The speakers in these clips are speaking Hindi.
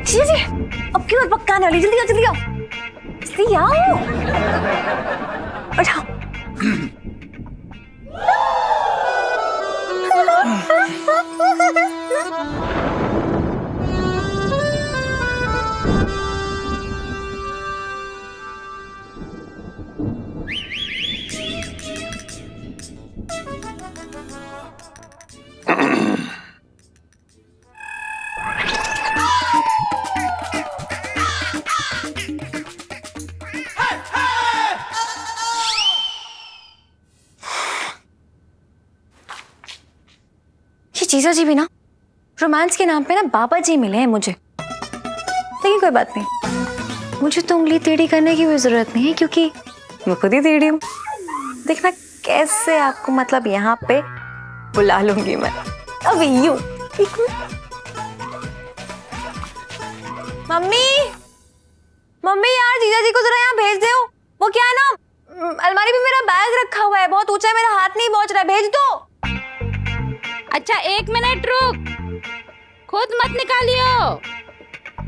जी जी, अब क्यों और पक्का आने वाली, जल्दी आओ जल्दी आओ जल्दी आओ, उठाओ। जीजा जी भी ना रोमांस के नाम पे ना बाबा जी मिले हैं मुझे, लेकिन कोई बात नहीं, मुझे तो उंगली टेढ़ी करने की भी जरूरत नहीं है क्योंकि मैं खुद ही टेढ़ी हूँ। देखना कैसे आपको मतलब यहाँ पे बुला लूंगी मैं, अभी यूं। मम्मी मम्मी यार जीजा जी को जरा यहाँ भेज दो, वो क्या है ना अलमारी पे मेरा बैग रखा हुआ है, बहुत ऊंचा है, मेरा हाथ नहीं पहुंच रहा है, भेज दो। अच्छा 1 मिनट रुक, खुद मत निकालियो।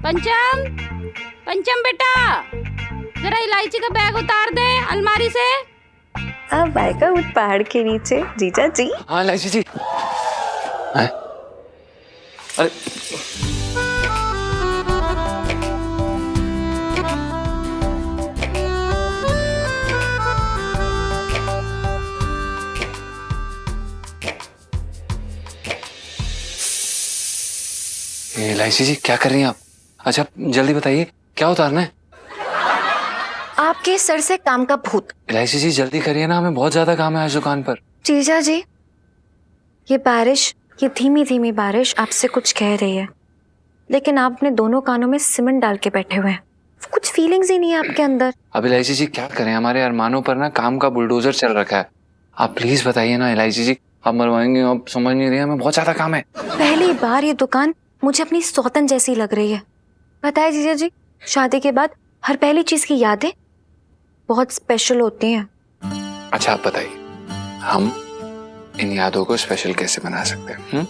पंचम पंचम बेटा, जरा इलायची का बैग उतार दे अलमारी से। अब आएगा उस पहाड़ के नीचे जीजा जी। हाँ इलायची जी। अरे इलायची जी क्या कर रही हैं आप? अच्छा जल्दी बताइए क्या उतारना है? आपके सर से काम का भूत। इलायची जी जल्दी करिए ना, हमें बहुत ज्यादा काम है आज दुकान पर। जीजा जी ये बारिश, ये धीमी धीमी बारिश आपसे कुछ कह रही है, लेकिन आप अपने दोनों कानों में सीमेंट डाल के बैठे हुए हैं, कुछ फीलिंग्स ही नहीं है आपके अंदर। अब इलायची जी क्या करें, हमारे अरमानों पर ना काम का बुलडोजर चल रखा है। आप प्लीज बताइए ना इलायची जी, आप मरवाएंगे, आप समझ नहीं रही, हमें बहुत ज्यादा काम है। पहली बार ये दुकान मुझे अपनी सौतन जैसी लग रही है। बताए जीजा जी, शादी के बाद हर पहली चीज की यादें बहुत स्पेशल होती हैं। अच्छा आप बताइए हम इन यादों को स्पेशल कैसे बना सकते हैं?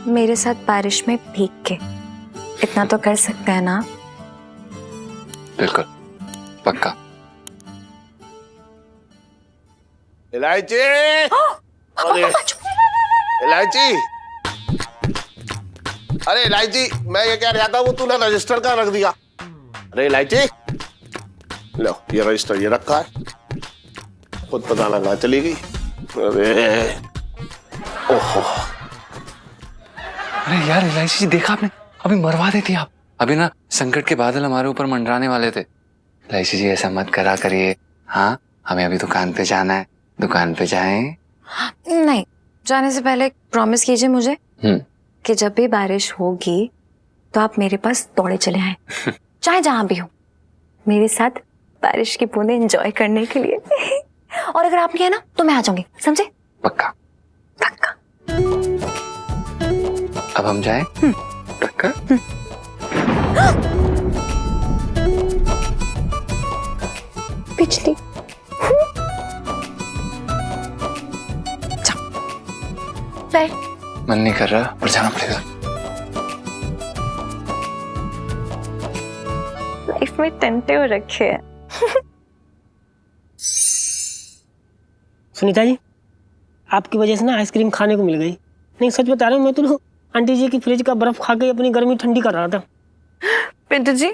मेरे साथ बारिश में भीग के, इतना तो कर सकते हैं ना? बिल्कुल पक्का। इलायची, इलायची, अरे इलायची, मैं ये कह रहा था वो तूने रजिस्टर कहाँ रख दिया? अरे इलायची, लो ये रजिस्टर ये रखा है, खुद पता लगा चली गई। अरे ओहो, अरे यार इलायची जी देखा आपने, अभी मरवा देती आप। अभी ना संकट के बादल हमारे ऊपर मंडराने वाले थे। इलायची जी ऐसा मत करा करिए। हाँ हमें अभी दुकान पे जाना है, दुकान पे जाएं। नहीं, जाने से पहले प्रॉमिस कीजिए मुझे कि जब भी बारिश होगी तो आप मेरे पास दौड़े चले आए, चाहे जहां भी हो, मेरे साथ बारिश की बूंदें एंजॉय करने के लिए। और अगर आप नहीं है ना तो मैं आ जाऊंगी, समझे? पक्का पक्का। अब हम जाएं? पक्का। पिछली बाय। मन नहीं कर रहा पर जाना पड़ेगा। लाइफ में टंटे हो रखे हैं। सुनीता जी, आपकी वजह से ना आइसक्रीम खाने को मिल गई। नहीं सच बता रहा हूँ, मैं तो आंटी जी की फ्रिज का बर्फ खा के अपनी गर्मी ठंडी कर रहा था। पिंटू जी,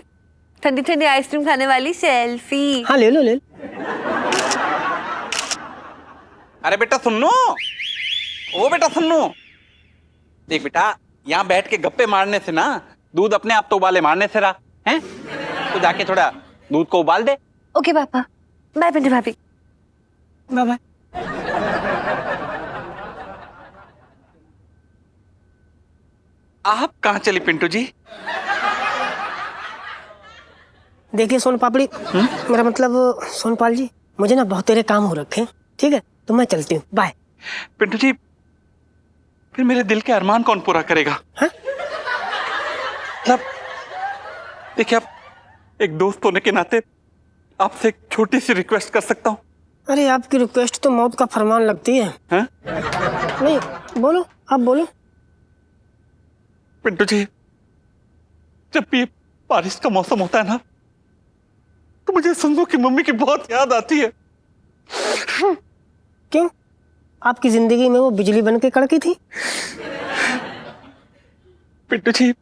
ठंडी ठंडी आइसक्रीम खाने वाली सेल्फी। हाँ ले लो ले लो। अरे बेटा सुन लो, ओ बेटा सुन लो। देख बेटा, यहाँ बैठ के गप्पे मारने से ना दूध अपने आप तो उबाले मारने से रहा है, तो जाके थोड़ा दूध को उबाल दे। ओके पापा, बाय पिंटू भाभी। Bye bye. आप कहाँ चली पिंटू जी? देखिए सोन पापड़ी, मेरा मतलब सोनपाल जी, मुझे ना बहुत तेरे काम हो रखे हैं, ठीक है? तो मैं चलती हूँ, बाय। पिंटू जी, फिर मेरे दिल के अरमान कौन पूरा करेगा? मतलब देखिए, आप एक दोस्त होने के नाते आपसे एक छोटी सी रिक्वेस्ट कर सकता हूँ? अरे आपकी रिक्वेस्ट तो मौत का फरमान लगती है। नहीं बोलो, आप बोलो। पिंटू जी, जब भी बारिश का मौसम होता है ना, तो मुझे संजू की मम्मी की बहुत याद आती है। क्यों? आपकी जिंदगी में वो बिजली बन के कड़की थी? पिंटू जी,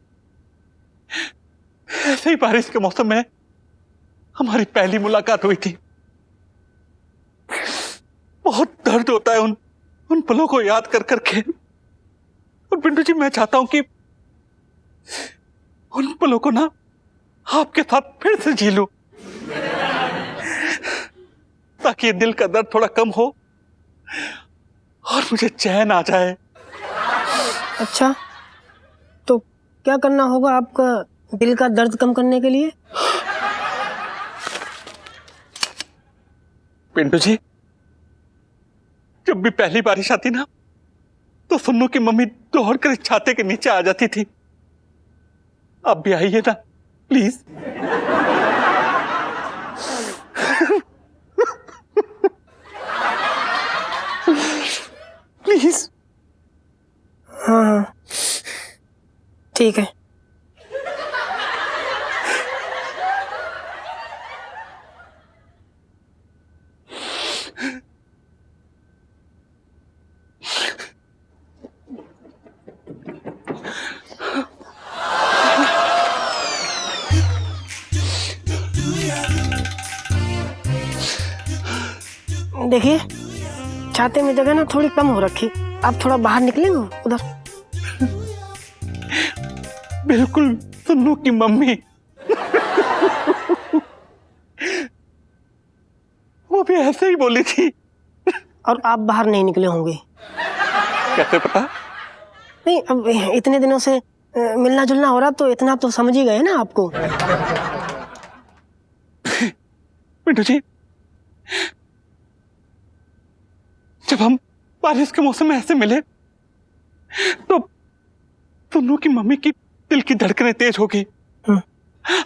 ऐसे ही बारिश के मौसम में हमारी पहली मुलाकात हुई थी। बहुत दर्द होता है उन पलों को याद कर करके। और पिंटू जी, मैं चाहता हूं कि उन पलों को ना आपके साथ फिर से जी लूं, ताकि ये दिल का दर्द थोड़ा कम हो और मुझे चैन आ जाए। अच्छा, तो क्या करना होगा आपका दिल का दर्द कम करने के लिए? पिंटू जी, जब भी पहली बारिश आती ना, तो सुन्नू की मम्मी दौड़ कर इस छाते के नीचे आ जाती थी। आप भी आइए ना प्लीज। प्लीज। हाँ हाँ, ठीक है। देखिए, छाते में जगह ना थोड़ी कम हो रखी, आप थोड़ा बाहर निकलेंगे उधर। बिल्कुल सुन्नू की मम्मी। वो भी ऐसे ही बोली थी। और आप बाहर नहीं निकले होंगे। कैसे पता? नहीं, अब इतने दिनों से मिलना जुलना हो रहा, तो इतना तो समझ ही गए ना आपको। पिंटू जी, जब हम बारिश के मौसम में ऐसे मिले, तो सुन्नू की मम्मी की दिल की धड़कनें तेज हो गई।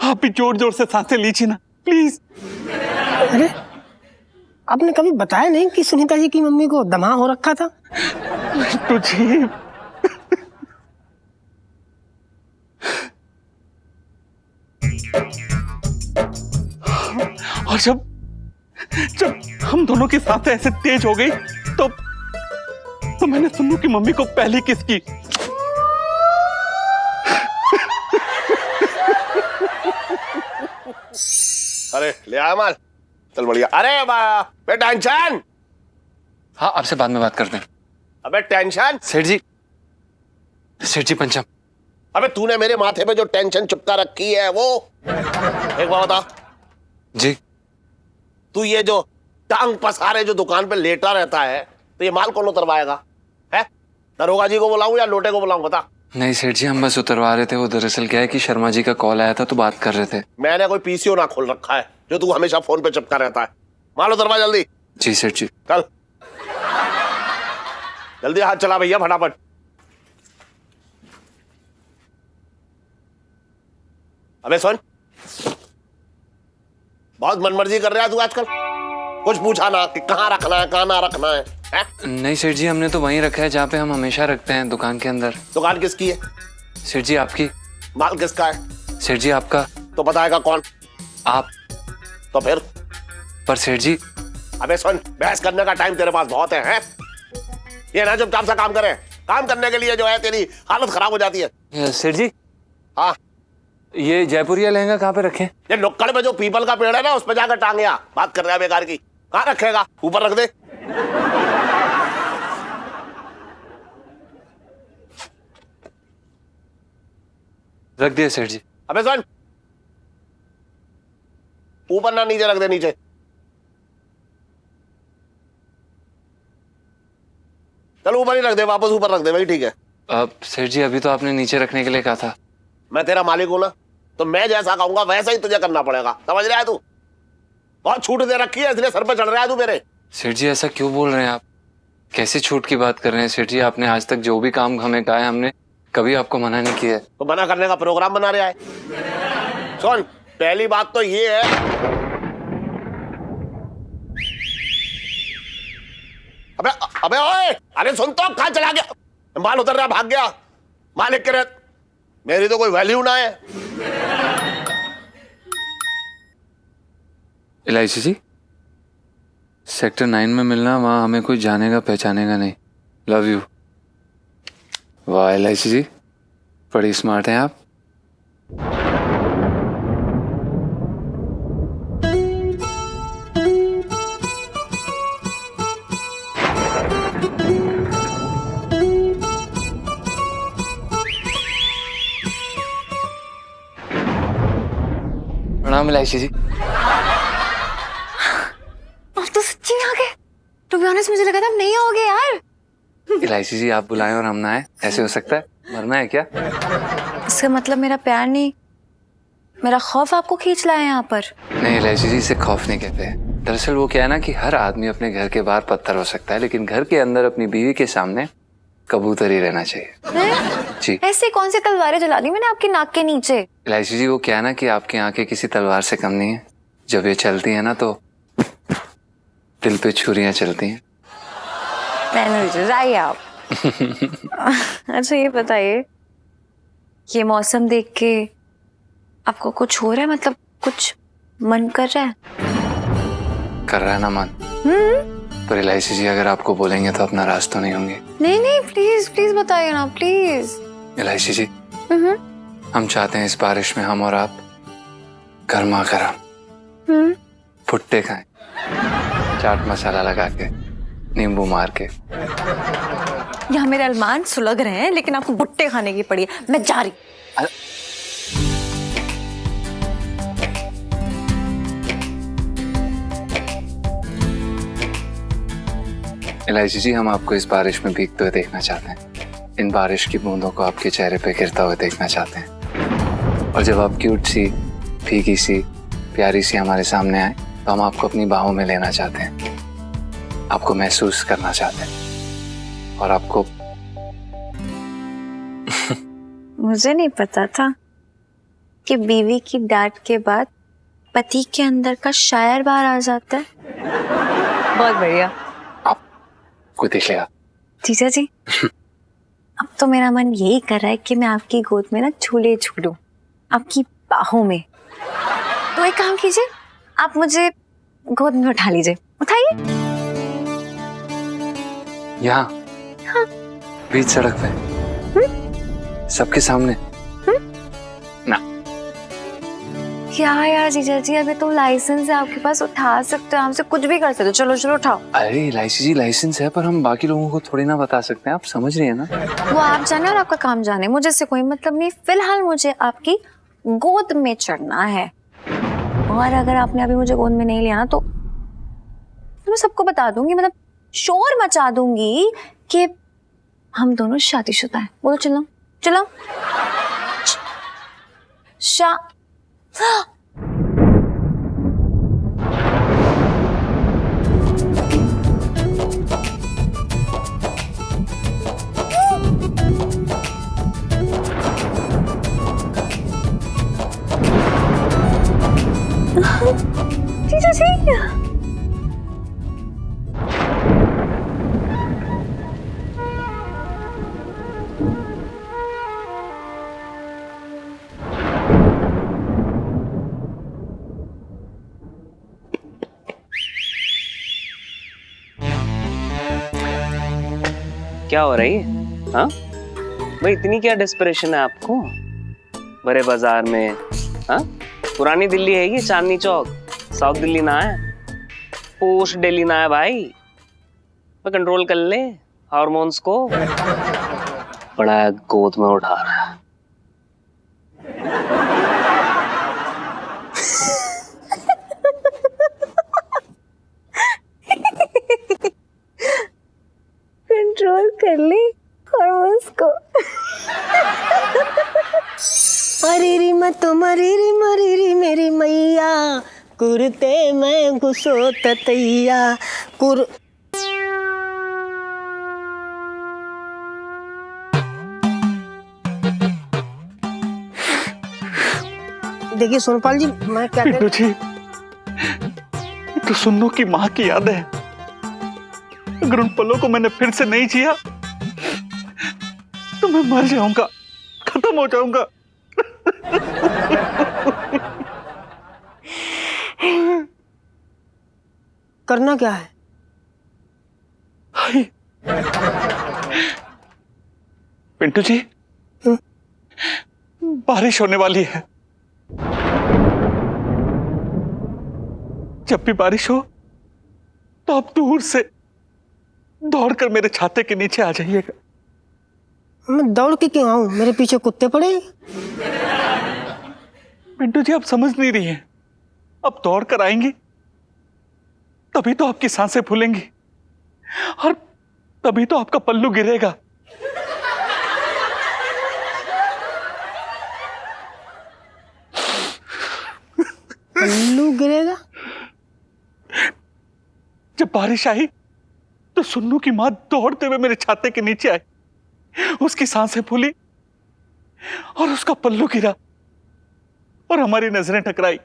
आप भी जोर जोर से सांसें लीजिए ना प्लीज। अरे, आपने कभी बताया नहीं कि सुनीता जी की मम्मी को दमा हो रखा था? पिंटू जी, और जब हम दोनों की सांसें ऐसे तेज हो गई, तो मैंने सुन्नू की मम्मी को पहली किस की। अरे ले आया माल, चल बढ़िया। अरे बे टेंशन। हाँ, आपसे बाद में बात करते हैं। अबे टेंशन। सेठ जी पंचम। अबे तूने मेरे माथे पे जो टेंशन चिपका रखी है वो एक बात बता जी। तू ये जो टांग पसारे जो दुकान पे लेटा रहता है, तो ये माल कौन उतरवाएगा? है दरोगा जी को बुलाऊं या लोटे को बुलाऊं, बता। नहीं सेठ जी, हम बस उतरवा रहे थे। वो दरअसल क्या है कि शर्मा जी का कॉल आया था, तो बात कर रहे थे। मैंने कोई पीसीओ ना खोल रखा है जो तू हमेशा फोन पे चिपका रहता है। माल उतरवा जल्दी। जी सेठ जी। चल जल्दी हाथ चला भैया, फटाफट। अबे सुन, बहुत मनमर्जी कर रहा है तू आजकल। कुछ पूछा ना कि कहाँ रखना है, कहाँ ना रखना है, है? नहीं सेठ जी, हमने तो वहीं रखा है जहाँ पे हम हमेशा रखते हैं, दुकान के अंदर। दुकान किसकी है? सेठ जी आपकी। माल किसका है? सेठ जी आपका। तो बताएगा कौन? आप। तो फिर? पर सेठ जी। अबे सुन, बहस करने का टाइम तेरे पास बहुत है? ये ना चुपचाप सा काम करे। काम करने के लिए जो है तेरी हालत खराब हो जाती है। सेठ जी। हाँ, ये जयपुरिया लहंगा कहाँ पे रखें? ये नुक्कड़ में जो पीपल का पेड़ है ना, उस पे जाकर टांग आ। बात कर रहा है बेकार की। कहाँ रखेगा? ऊपर रख दे। रख दिया सेठ जी। अबे सुन, ऊपर ना नीचे रख दे, नीचे। चल ऊपर ही रख दे, वापस ऊपर रख दे, वही ठीक है। अब सेठ जी, अभी तो आपने नीचे रखने के लिए कहा था। मैं तेरा मालिक हूं ना, तो मैं जैसा कहूंगा वैसा ही तुझे करना पड़ेगा। समझ रहा है तू? बहुत छूट दे रखी है, इसलिए सर पे चढ़ रहा है तू मेरे। सेठ जी ऐसा क्यों बोल रहे हैं आप? कैसी छूट की बात कर रहे हैं सेठ जी? आपने आज तक जो भी काम हमें कहा है, हमने कभी आपको मना नहीं किया है। तो मना करने का प्रोग्राम बना रहा है। सुन, पहली बात तो ये है, अबे अबे ओए, अरे सुन तो, कहां चला गया? माल उतर रहा, भाग गया। मालिक के रहते मेरी तो कोई वैल्यू ना है। इलायची जी, सेक्टर 9 में मिलना, वहां हमें कोई जानेगा पहचानेगा नहीं। Love you. वाह इलायची जी, बड़ी स्मार्ट हैं आप। प्रणाम इलायची जी। आप तो सच्ची में आ गए। टू बी ऑनेस्ट मुझे लगा था आप नहीं आओगे यार। इलायची जी, आप बुलाएं और हम ना आए, ऐसे हो सकता है? मरना है क्या? इसका मतलब मेरा प्यार नहीं, मेरा खौफ आपको खींच लाया यहाँ पर। नहीं इलायची जी, इसे खौफ नहीं कहते हैं। दरअसल वो क्या है ना कि हर आदमी अपने घर के बाहर पत्थर हो सकता है, लेकिन घर के अंदर अपनी बीवी के सामने कबूतर ही रहना चाहिए। जी। ऐसे कौन सी तलवारें जला दी मैंने आपके नाक के नीचे? इलायची जी, वो क्या है ना कि आपकी आंखें किसी तलवार से कम नहीं है। जब ये चलती है ना तो दिल पे छुरियां चलती हैं। जाइए आप। अच्छा ये बताइए, ये मौसम देख के आपको कुछ हो रहा है? मतलब कुछ मन कर रहा है? कर रहा है ना मन। पर इलायची जी, अगर आपको बोलेंगे तो अपना राज तो नहीं होंगे। नहीं नहीं, प्लीज प्लीज बताइए ना प्लीज। इलायची जी, हम चाहते हैं इस बारिश में हम और आप गर्मा गर्म भुट्टे खाएं, चाट मसाला लगा के, नींबू मार के। यहाँ मेरे अरमान सुलग रहे हैं, लेकिन आपको भुट्टे खाने की पड़ी है। मैं जा रही। इलायची जी, हम आपको इस बारिश में भीगते हुए देखना चाहते हैं। इन बारिश की बूंदों को आपके चेहरे पे गिरता हुए देखना चाहते हैं। और जब आप क्यूट सी, फीकी सी, प्यारी सी हमारे सामने आए तो हम आपको अपनी बाहों में लेना चाहते हैं, आपको महसूस करना चाहते हैं और आपको मुझे नहीं पता था कि बीवी की डांट के बाद पति के अंदर का शायर बाहर आ जाता है। बहुत बढ़िया। कोई देख लेगा। जीजा जी, अब तो मेरा मन यही कर रहा है कि मैं आपकी गोद में ना झूले झूलूं, आपकी बाहों में। तो एक काम कीजिए, आप मुझे गोद में उठा लीजिए। उठाइए। यहाँ बीच सड़क पे सबके सामने ना। क्या यार जीजा जी, अभी तो लाइसेंस है आपके पास, उठा सकते हो, हमसे कुछ भी कर सकते हो। चलो चलो उठाओ। अरे इलायची जी, लाइसेंस है पर हम बाकी लोगों को थोड़ी ना बता सकते हैं, आप समझ रही है ना? वो आप जाने और आपका काम जाने, मुझे इससे कोई मतलब नहीं। फिलहाल मुझे आपकी गोद में चढ़ना है, और अगर आपने अभी मुझे गोद में नहीं लिया ना तो मैं सबको बता दूंगी, मतलब शोर मचा दूंगी कि हम दोनों शादीशुदा हैं। बोलो चलो चलो। शा जीजा जी, क्या हो रही है? हाँ भाई, इतनी क्या डिस्परेशन है आपको? बड़े बाजार में, हाँ? पुरानी दिल्ली है ये, चांदनी चौक, साउथ दिल्ली ना है, पोस्ट दिल्ली ना है भाई। मैं कंट्रोल कर ले हार्मोन्स को। बड़ा गोद में उठा रहा है। कंट्रोल कर ली हार्मोन्स को। अरे री मत मरी री मरी री मेरी मैया, कुर्ते में घुसो ततैया कुर। देखिए सोनपाल जी, मैं क्या पिंटू जी, तो सुन्नू की माँ की याद है। अगर उन पलों को मैंने फिर से नहीं जिया तो मैं मर जाऊंगा, खत्म हो जाऊंगा। करना क्या है? पिंटू जी, बारिश होने वाली है। जब भी बारिश हो तो आप दूर से दौड़कर मेरे छाते के नीचे आ जाइएगा। मैं दौड़ के क्यों आऊं? मेरे पीछे कुत्ते पड़े हैं। पिंटू जी, आप समझ नहीं रही हैं। अब दौड़ कर आएंगी तभी तो आपकी सांसें फूलेंगी और तभी तो आपका पल्लू गिरेगा। पल्लू गिरेगा? जब बारिश आई तो सुन्नू की मां दौड़ते हुए मेरे छाते के नीचे आई, उसकी सांसें फूली और उसका पल्लू गिरा और हमारी नजरें टकराई।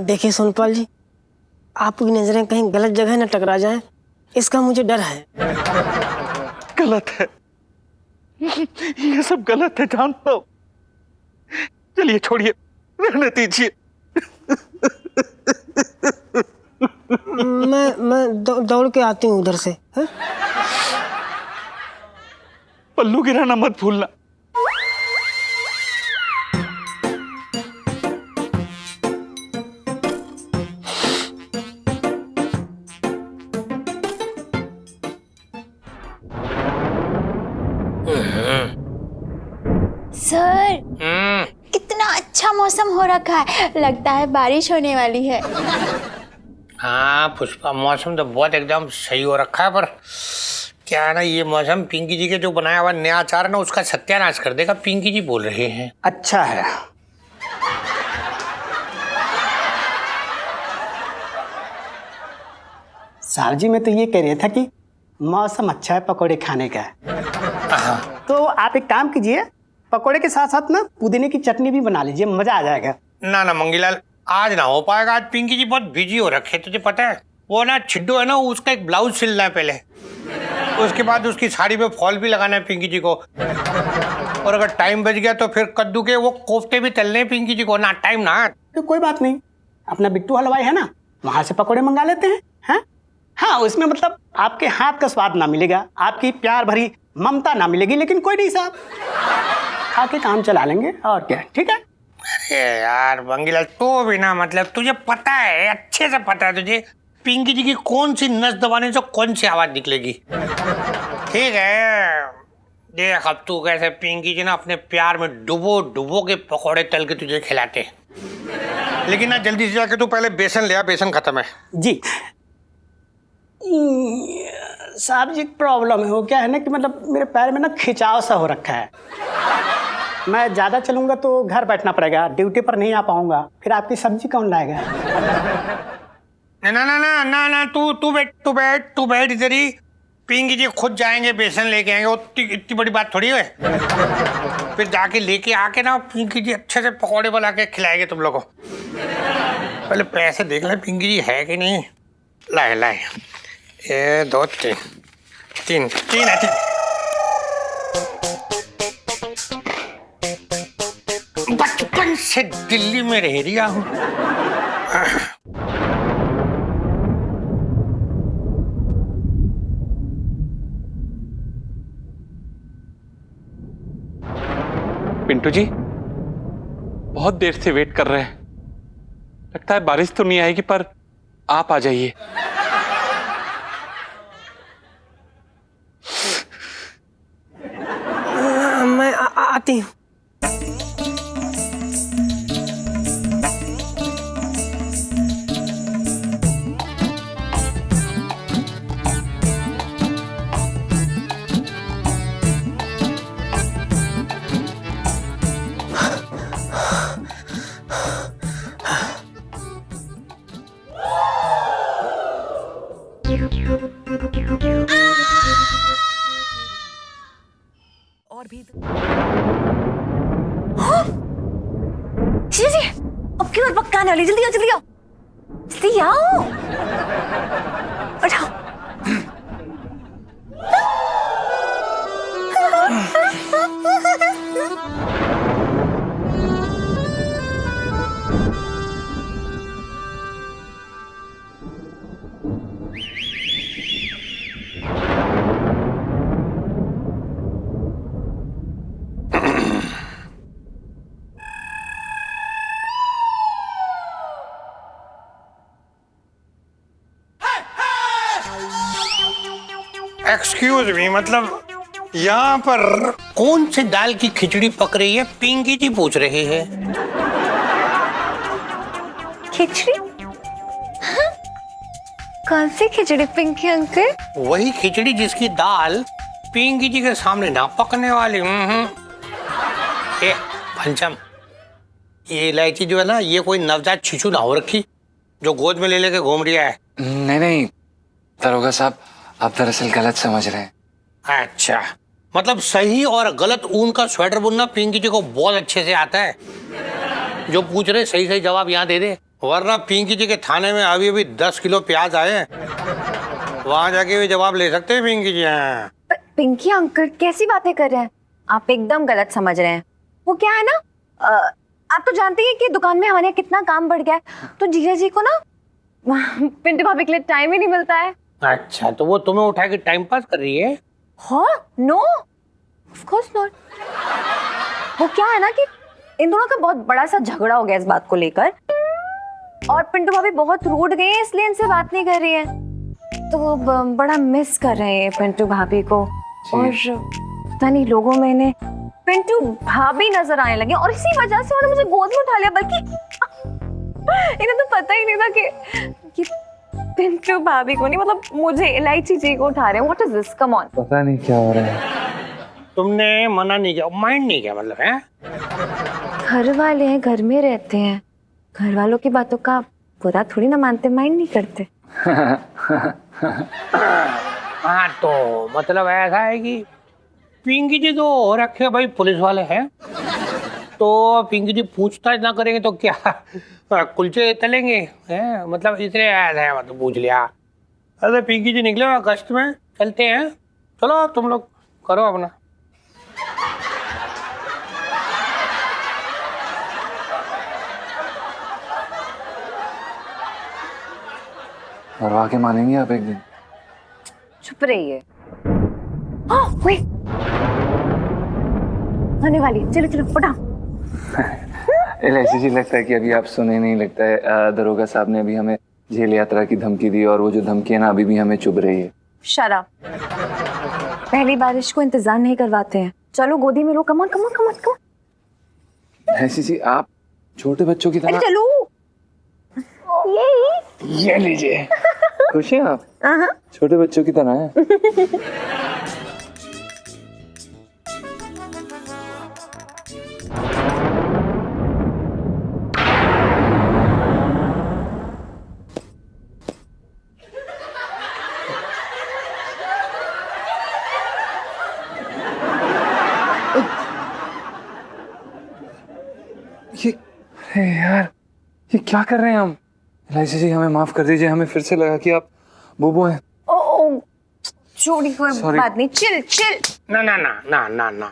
देखिए सोनपाल जी, आपकी नजरें कहीं गलत जगह न टकरा जाएं, इसका मुझे डर है। गलत है, ये सब गलत है, जानता हूं। चलिए छोड़िए, रहने दीजिए। मैं दौड़ के आती हूँ उधर से। है? पल्लू गिराना मत भूलना। सर, कितना अच्छा मौसम हो रखा है, लगता है बारिश होने वाली है। हाँ पुष्पा, मौसम तो बहुत एकदम सही हो रखा है, पर क्या है ना, ये मौसम पिंकी जी के जो बनाया हुआ नया अचार है ना, उसका सत्यानाश कर देगा। पिंकी जी बोल रहे हैं। अच्छा है। साहब जी, मैं तो ये कह रहा था कि मौसम अच्छा है पकोड़े खाने का। तो आप एक काम कीजिए, पकोड़े के साथ साथ ना पुदीने की चटनी भी बना लीजिए, मजा आ जाएगा। ना ना मंगीलाल, आज ना हो पाएगा। आज पिंकी जी बहुत बिजी हो रखे, तुझे पता है। वो ना छिड्डू है ना, उसका एक ब्लाउज सिलना है पहले, उसके बाद उसकी साड़ी पे फॉल भी लगाना है पिंकी जी को, और अगर टाइम बच गया तो फिर कद्दू के वो कोफ्ते भी तलने हैं पिंकी जी को। ना टाइम ना, तो कोई बात नहीं, अपना बिट्टू हलवाई है ना, वहां से पकोड़े मंगा लेते हैं। हैं? हाँ, उसमें मतलब आपके हाथ का स्वाद ना मिलेगा, आपकी प्यार भरी ममता ना मिलेगी, लेकिन कोई नहीं साहब, खा के काम चला लेंगे और क्या। ठीक है? अरे यार मंगीलाल, तो भी ना, मतलब तुझे पता है, अच्छे से पता है तुझे, पिंकी जी की कौन सी नस दबाने से कौन सी आवाज निकलेगी। ठीक है, देख अब तू कैसे पिंकी जी ना अपने प्यार में डुबो डुबो के पकौड़े तल के तुझे खिलाते। लेकिन ना जल्दी से जाके तू पहले बेसन ले आ, बेसन खत्म है। जी साहब जी, प्रॉब्लम है वो क्या है ना कि मतलब मेरे पैर में ना खिंचाव सा हो रखा है। मैं ज़्यादा चलूँगा तो घर बैठना पड़ेगा, ड्यूटी पर नहीं आ पाऊँगा, फिर आपकी सब्जी कौन लाएगा? ना ना ना ना ना, तू बैठ इधर ही। पिंकी जी खुद जाएंगे, बेसन लेके आएंगे, इतनी बड़ी बात थोड़ी है। फिर जाके लेके आके ना पिंकी जी अच्छे से पकौड़े बना के खिलाएंगे तुम लोगों को। पहले पैसे देख ले पिंकी जी है कि नहीं। लाए 1 2 3 है। बचपन से दिल्ली में रह रहा हूँ। पिंटू जी, बहुत देर से वेट कर रहे हैं, लगता है बारिश तो नहीं आएगी, पर आप आ जाइए। मैं आती हूँ। और भी जी, अब क्यों और पक्का आने वाली? जल्दी आओ, जल्दी आओ, जल्दी आओ, उठाओ। एक्सक्यूज मी, मतलब यहाँ पर कौन सी दाल की खिचड़ी पक रही है, पिंकी जी पूछ रहे हैं। खिचड़ी? कौन सी खिचड़ी पिंकी अंकल? वही खिचड़ी जिसकी दाल पिंकी जी के सामने ना पकने वाली। ए पंचम, ये इलायची जो है ना, ये कोई नवजात शिशु ना हो रखी जो गोद में ले लेके घूम रही है। नहीं नहीं दरोगा साहब, आप दरअसल गलत समझ रहे हैं। अच्छा, मतलब सही और गलत ऊन का स्वेटर बुनना पिंकी जी को बहुत अच्छे से आता है। जो पूछ रहे सही सही जवाब यहाँ दे दे, वरना पिंकी जी के थाने में अभी अभी 10 किलो प्याज आए हैं, वहां जाके भी जवाब ले सकते हैं पिंकी जी। पिंकी अंकल कैसी बातें कर रहे हैं? आप एकदम गलत समझ रहे हैं। वो क्या है ना, आप तो जानते हैं कि दुकान में हमारे यहाँ कितना काम बढ़ गया है, तो जीजा जी को ना पिंटू भाभी के लिए टाइम ही नहीं मिलता है। अच्छा, तो वो तुम्हें उठा के टाइम पास कर रही है? हाँ, नो, ऑफ कोर्स नॉट। वो क्या है ना कि इन दोनों का बहुत बड़ा सा झगड़ा हो गया इस बात को लेकर, और पिंटू भाभी बहुत रूठ गई है, इसलिए इनसे बात नहीं कर रही है। तो वो बड़ा मिस कर रहे हैं पिंटू भाभी को, और पता नहीं लोगों में इन्हें पिंटू भाभी नजर आने लगे, और इसी वजह से उन्होंने मुझे गोद में उठा लिया। बल्कि इन्हें तो पता ही नहीं था कि पिंटू भाभी को नहीं, मतलब मुझे इलायची जी को उठा रहे हैं। What is this, come on. पता नहीं क्या हो रहा है। तुमने मना नहीं किया, माइंड नहीं किया, मतलब है? घर वाले हैं, घर में रहते हैं, घर वालों की बातों का बुरा थोड़ी ना मानते, माइंड नहीं करते। हाँ, तो मतलब ऐसा है कि पिंकी जी तो हो रखे भाई पुलिस वाले हैं, तो पिंकी जी पूछताछ ना करेंगे तो क्या कुलचे तलेंगे हैं? मतलब इसलिए ऐसा है, मतलब पूछ लिया। अरे पिंकी जी निकले अगस्त में, चलते हैं, चलो तुम लोग करो अपना। और आके मानेंगे आप एक दिन? चुप रहिए। वेट, आने वाली, चलो चलो फटाफट। इलायची जी, लगता है कि अभी आप सुने नहीं। लगता है दरोगा साहब ने अभी हमें जेल यात्रा की धमकी दी, और वो जो धमकी है ना अभी भी हमें चुभ रही है। शराब, पहली बारिश को इंतजार नहीं करवाते हैं। चलो गोदी में लो, come on come on come on come on. Elaichi ji, आप छोटे बच्चों की तरह। चलो, ये लीजिए। खुश हैं आप? छोटे बच्चों की तरह है। अरे यार, ये क्या कर रहे हैं हम? इलायची जी, हमें माफ कर दीजिए, हमें फिर से लगा कि आप बुबू हैं। ओ छोड़ी, कोई बात नहीं, चिल चिल। ना ना ना ना ना ना,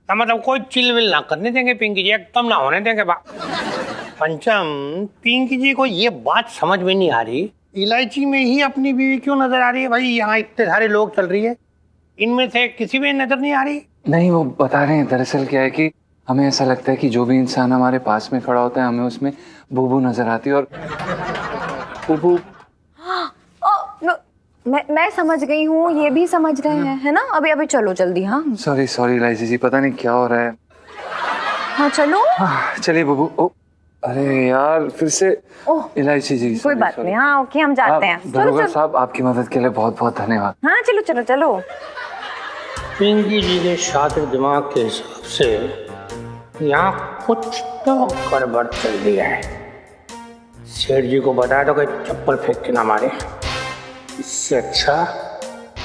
मतलब कोई चिल विल ना करने देंगे पिंकी जी, एकदम ना होने देंगे। पंचम, पिंकी जी को ये बात समझ में नहीं आ रही, इलायची में ही अपनी बीवी क्यों नजर आ रही है? भाई यहाँ इतने सारे लोग चल रही है, इनमें से किसी में नजर नहीं आ रही। नहीं, वो बता रहे हैं दरअसल क्या है कि हमें ऐसा लगता है कि जो भी इंसान हमारे पास में खड़ा होता है हमें उसमें बुबू नजर आती है, और बुबू। मैं समझ गई हूँ, ये भी समझ रहे हैं, है ना? अभी अभी चलो जल्दी। हाँ सॉरी सॉरी इलायची जी, पता नहीं क्या हो रहा है। हाँ चलो, चलिए बुबू। ओ अरे यार, फिर से इलायची जी। कोई बात नहीं, हाँ ओके, हम जाते हैं। दरोगा साहब, आपकी मदद के लिए बहुत बहुत धन्यवाद। हाँ चलो चलो चलो। पिंकी जी के शातिर दिमाग के हिसाब से यहाँ कुछ तो गड़बड़ चल दिया है। सेठ जी को बता दो कि चप्पल फेंक के ना मारे, इससे अच्छा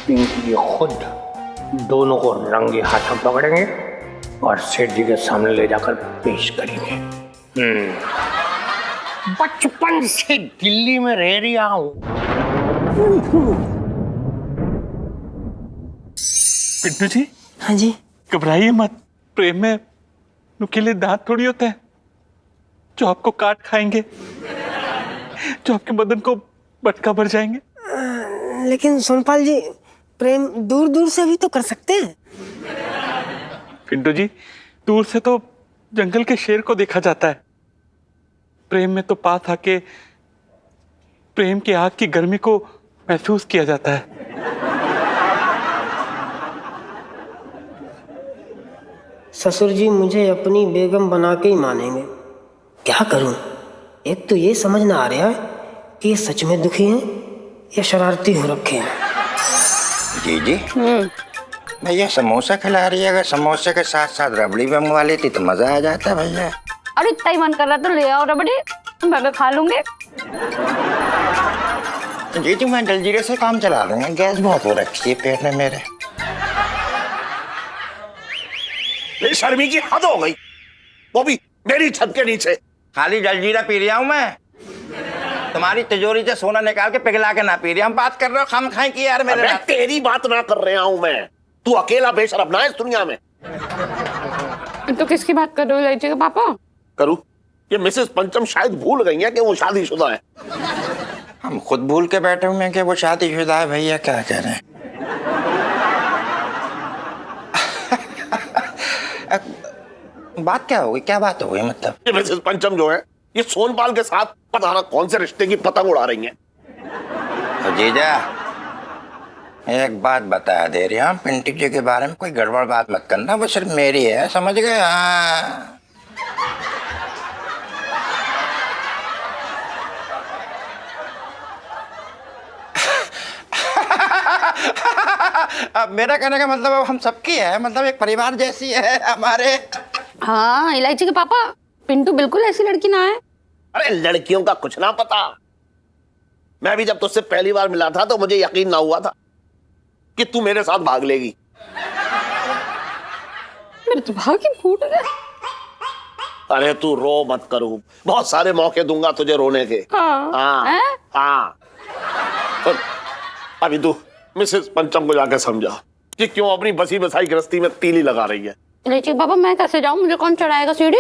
पिंकी जी खुद दोनों को रंगे हाथों पकड़ेंगे और सेठ जी के सामने ले जाकर पेश करेंगे। बचपन से दिल्ली में रह रहा हूँ। पिंटू जी, हाँ जी, घबराइए मत। प्रेम में नुकीले दांत थोड़ी होते हैं जो आपको काट खाएंगे, जो आपके बदन को बटका भर जाएंगे। लेकिन सोनपाल जी, प्रेम दूर दूर से भी तो कर सकते हैं। पिंटू जी, दूर से तो जंगल के शेर को देखा जाता है, प्रेम में तो पास आके प्रेम की आग की गर्मी को महसूस किया जाता है। ससुर जी मुझे अपनी बेगम बना के ही मानेंगे। क्या करूं? एक तो ये समझ ना आ रहा है कि ये सच में दुखी हैं या शरारती हो रखे हैं। जी जी भैया समोसा खिला रही है, अगर समोसे के साथ साथ रबड़ी भी मंगवा लेती तो मजा आ जाता भैया। अरे इतना ही मन कर रहा तो ले आओ रबड़ी, मैं भी खा लूंगी। जी जी मैं जलजीरे से काम चला दूंगा, गैस बहुत हो रखी है पेट में मेरे। शर्मी की हद हो गई, वो भी मेरी छत के नीचे। खाली जलजीरा पी रहा हूँ मैं, तुम्हारी तिजोरी से सोना निकाल के पिघला के ना पी रही। हम बात कर रहे हो खाम खाई की यार मेरे। तेरी बात ना कर रहा हूँ मैं, तू अकेला बेशरम ना है इस दुनिया में। तो किसकी बात कर रहे हो इलायची के पापा? करूँ? ये मिसेस पंचम शायद भूल गई है कि वो शादीशुदा है। हम खुद भूल के बैठे हुए हैं कि वो शादीशुदा है भैया, क्या कह रहे हैं। बात क्या हो गई, क्या बात हो गई मतलब? ये मिसेस पंचम जो है ये सोनपाल के साथ पता ना कौन से रिश्ते की पतंग उड़ा रही हैं। जीजा एक बात बता दे रही हूँ, पिंटू जी के बारे में कोई गड़बड़ बात मत करना, वो सिर्फ मेरी है, समझ गए? हाँ अब मेरा कहने का मतलब अब हम सबकी है, मतलब एक परिवार जैसी है हमारे। हाँ इलायची के पापा, पिंटू बिल्कुल ऐसी लड़की ना है। अरे लड़कियों का कुछ ना पता। मैं भी जब तुझसे पहली बार मिला था तो मुझे यकीन ना हुआ था कि तू मेरे साथ भाग लेगी। मेरे तो भाग ही फूट गया। अरे तू रो मत करो, बहुत सारे मौके दूंगा तुझे रोने के। हाँ हाँ। अभी तू मिसेस पंचम को जाके समझा कि क्यों अपनी बसी बसाई गृहस्थी में तीली लगा रही है। इलायची के पापा मैं कैसे जाऊं, मुझे कौन चढ़ाएगा सीढ़ी?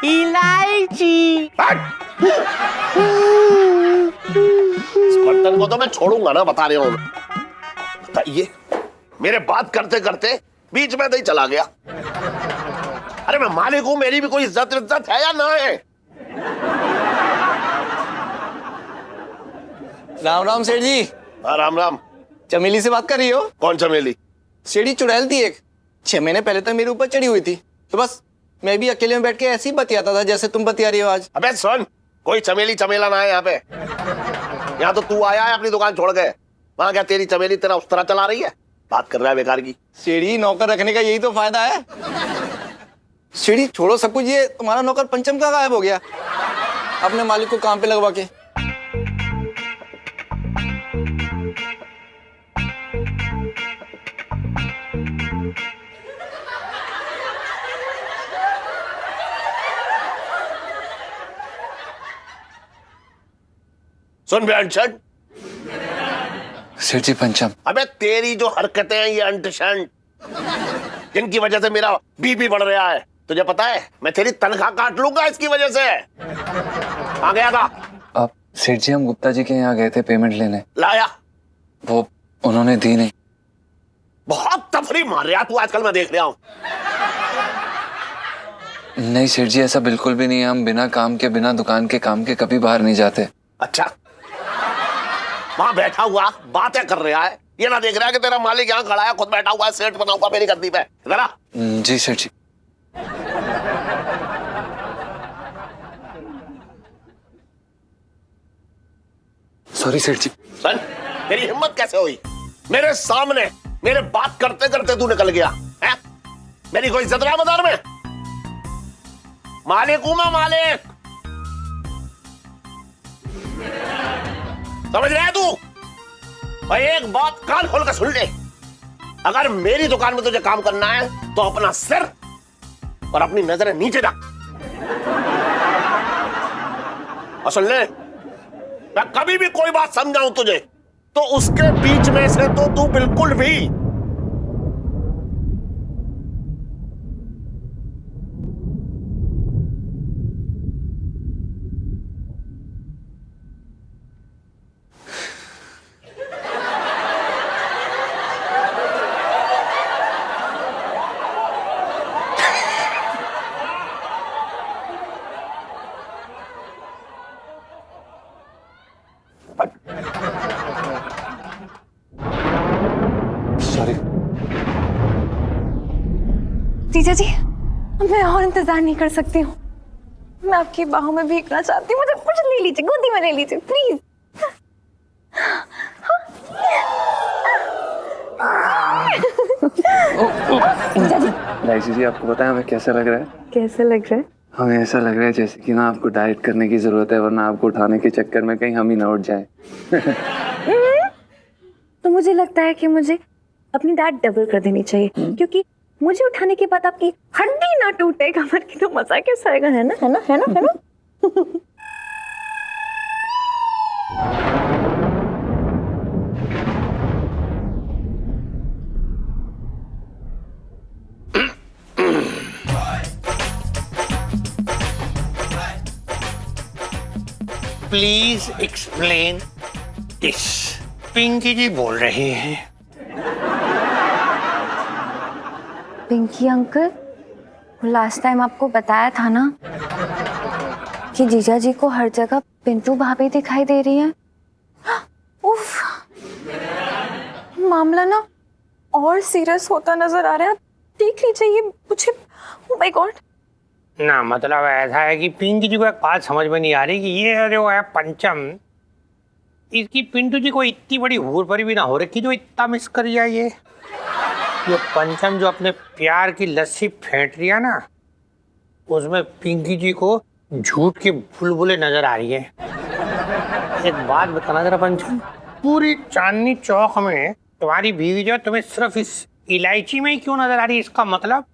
इलायची इस बर्तन को तो मैं छोड़ूंगा ना, बता रहा हूं। बताइए मेरे बात करते करते बीच में नहीं चला गया। अरे मैं मालिक हूं, मेरी भी कोई इज्जत है या ना है? राम राम सेठ जी। हाँ राम राम। चमेली से बात कर रही हो? कौन चमेली? सेठी चुड़ैल थी एक, 6 महीने पहले तक मेरे ऊपर चढ़ी हुई थी, तो बस मैं भी अकेले में बैठ के ऐसे ही बतियाता था जैसे तुम बतिया रही हो आज। अबे सुन, कोई चमेली चमेला ना है यहाँ पे। यहाँ तो तू आया है अपनी दुकान छोड़ के, वहां क्या तेरी चमेली तेरा उस तरह चला रही है? बात कर रहा है बेकार की। सीढ़ी नौकर रखने का यही तो फायदा है। सीढ़ी छोड़ो सब कुछ, ये तुम्हारा नौकर पंचम का गायब हो गया अपने मालिक को काम पे लगवा के। सुन बे अंशट। सेठ जी पंचम। अबे तेरी जो हरकतें हैं ये अंटशंट, जिनकी वजह से मेरा बीपी बढ़ रहा है, तुझे पता है मैं तेरी तनख्वाह काट लूंगा इसकी वजह से। आ गया था? अब सेठ जी हम गुप्ता जी के यहाँ गए थे पेमेंट लेने। लाया? वो उन्होंने दी नहीं। बहुत तफरी मार रहा तू आजकल, मैं देख रहा हूं। नहीं सेठ जी ऐसा बिल्कुल भी नहीं है, हम बिना काम के बिना दुकान के काम के कभी बाहर नहीं जाते। अच्छा, वहां बैठा हुआ बातें कर रहा है, ये ना देख रहा है कि तेरा मालिक यहाँ खड़ा है, खुद बैठा हुआ है, सेठ बना हुआ मेरी गद्दी पे। जरा जी सेठ जी। सॉरी सेठ जी। सुन, तेरी हिम्मत कैसे हुई मेरे सामने, मेरे बात करते करते तू निकल गया है? मेरी कोई इज्जत रहा बाजार में? मालिक हूं मैं, मालिक। समझ रहा है तू? भाई एक बात कान खोल कर सुन ले, अगर मेरी दुकान में तुझे काम करना है तो अपना सिर और अपनी नजरें नीचे रख। और सुन ले, मैं कभी भी कोई बात समझाऊं तुझे तो उसके बीच में से तो तू बिल्कुल भी जीजा जी, मैं और इंतजार नहीं कर सकती हूँ। मैं आपकी बाहों में भीगना चाहती हूँ। मुझे ले लीजिए, गोदी में ले लीजिए प्लीज। इलायची जी, आपको पता है हमें कैसा लग रहा है? कैसा लग रहा है? हमें ऐसा लग रहा है जैसे कि ना आपको डाइट करने की जरूरत है, वरना आपको उठाने के चक्कर में कहीं हम ही ना उठ जाए। तो मुझे लगता है कि मुझे अपनी डाइट डबल कर देनी चाहिए, क्योंकि मुझे उठाने के बाद आपकी हड्डी ना टूटे कमर की, तो मजा कैसा आएगा? है ना, है ना, है ना, है ना? Please explain this. Pinky ji बोल रहे हैं। पिंकी अंकल, लास्ट टाइम आपको बताया था ना कि जीजा जी को हर जगह पिंटू भाभी दिखाई दे रही है। उफ, मामला ना और सीरियस होता नजर आ रहा है। आप देख लीजिए ये मुझे। Oh my God. ना मतलब ऐसा है कि पिंकी जी को एक बात समझ में नहीं आ रही कि ये जो है पंचम, इसकी पिंटू जी को इतनी बड़ी हूर परी भी ना हो रखी जो इतना मिस कर जाए। ये पंचम जो अपने प्यार की लस्सी फेंट रही है ना, उसमें पिंकी जी को झूठ के बुलबुले नजर आ रही है। एक बात बताना जरा पंचम, पूरी चांदनी चौक में तुम्हारी बीवी जो तुम्हें सिर्फ इस इलायची में ही क्यों नजर आ रही है? इसका मतलब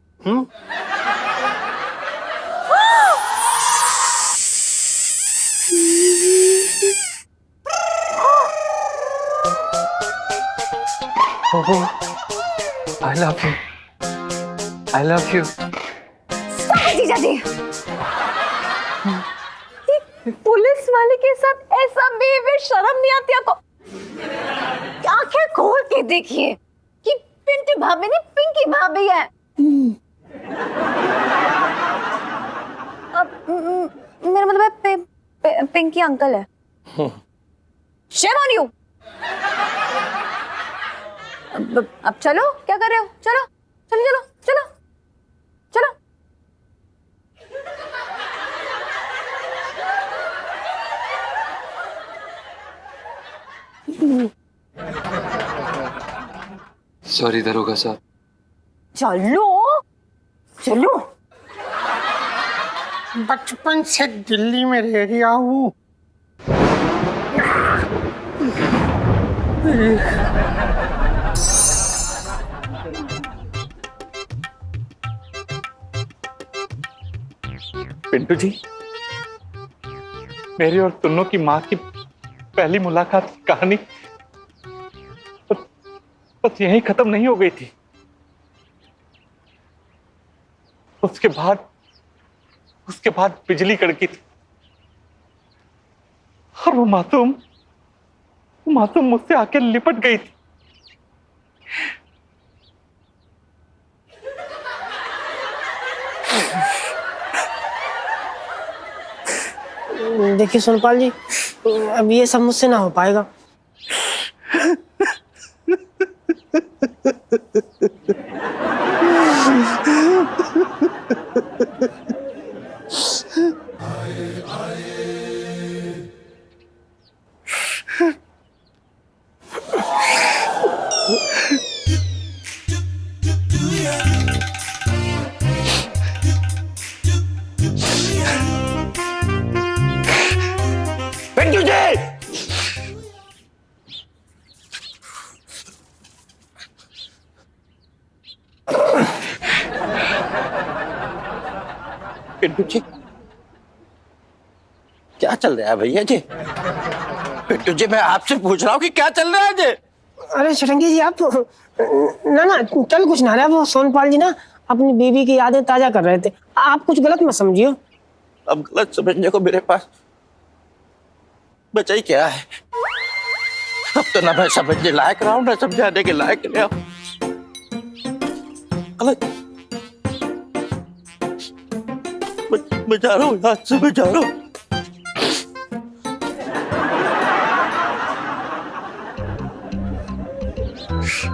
I love you. I love you. जीजा जी, पुलिस वाले के साथ ऐसा बिहेवियर शर्म नहीं आती आपको? आंखें खोल के देखिए कि पिंटू भाभी नहीं पिंकी भाभी है। मेरा मतलब है पिंकी अंकल है। Shame on you. अब चलो, क्या कर रहे हो? चलो चलो चलो चलो चलो। सॉरी दरोगा साहब। चलो चलो। बचपन से दिल्ली में रह रहा हूँ। पिंटू जी, मेरी और तुन्नों की माँ की पहली मुलाकात की कहानी बस यहीं खत्म नहीं हो गई थी। उसके बाद बिजली कड़की थी और वो मासूम मुझसे आके लिपट गई थी। देखिए सोनपाल जी, अब ये सब मुझसे ना हो पाएगा। पिंटू जी! पिंटू जी, क्या चल रहा है भैया जी? पिंटू जी, मैं आपसे पूछ रहा हूँ कि क्या चल रहा है जी? अरे शटंगी जी, आप ना चल कुछ ना रहा। वो सोनपाल जी ना अपनी बीवी की यादें ताजा कर रहे थे। आप कुछ गलत मत समझियो। अब गलत समझने को मेरे पास बचा ही क्या है? अब तो ना मैं समझने लायक रहा हूँ, ना समझाने के लायक रहा हूँ। मैं जा रहा हूँ, यहाँ से मैं जा रहा हूँ। Ha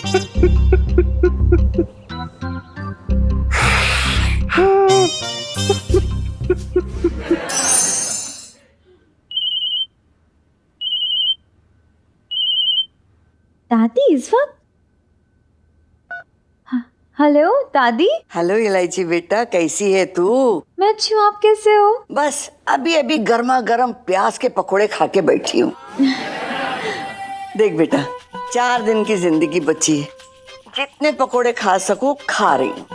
ha ha ha. इस वक्त? हेलो दादी। हेलो इलायची बेटा, कैसी है तू? मैं अच्छी हूँ, आप कैसे हो? बस अभी अभी गर्मा गर्म प्याज के पकोड़े खा के बैठी हूँ। देख बेटा, 4 दिन की जिंदगी बची है, जितने पकोड़े खा सकूं खा रही हूँ।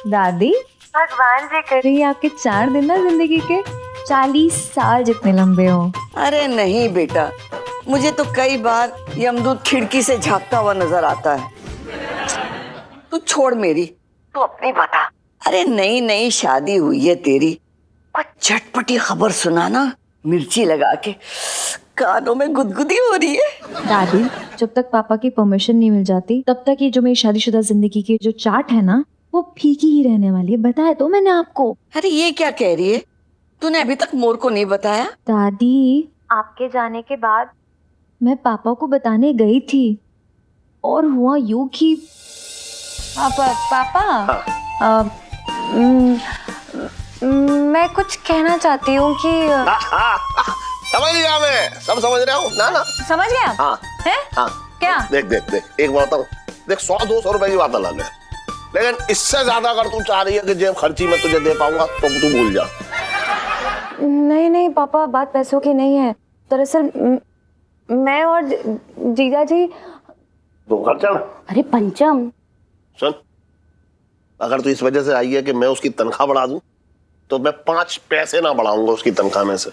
दादी, भगवान जी करे आपके 4 दिन ना जिंदगी के 40 साल जितने लंबे हो। अरे नहीं बेटा, मुझे तो कई बार यमदूत खिड़की से झांकता हुआ नजर आता है। तू छोड़ मेरी, तू अपनी बता। अरे नई नई शादी हुई है तेरी, कुछ चटपटी खबर सुनाना, मिर्ची लगा के कानों में गुदगुदी हो रही है। दादी, जब तक पापा की परमिशन नहीं मिल जाती तब तक ये जो मेरी शादीशुदा जिंदगी की जो चाट है ना, वो फीकी ही रहने वाली है। बताया तो मैंने आपको। अरे ये क्या कह रही है? तूने अभी तक मोर को नहीं बताया? दादी, आपके जाने के बाद मैं पापा को बताने गई थी और हुआ यूं कि पापा, मैं कुछ कहना चाहती हूँ कि समझ गया मैं, सब समझ रहा हूँ ना। समझ गया? हाँ है? हाँ। क्या? देख एक बात बताऊँ, देख 100-200 रुपए की बात अलग है, लेकिन इससे ज्यादा अगर तू चाह रही है कि जेब खर्ची में तुझे दे पाऊंगा तो तू भूल जा। नहीं पापा, बात पैसों की नहीं है। दरअसल मैं और जीजा जी। तो खर्चा। अरे पंचम, सुन, अगर तू इस वजह से आई है कि मैं उसकी तनख्वाह बढ़ा दूं, तो मैं 5 पैसे ना बढ़ाऊंगा उसकी तनख्वाह में से।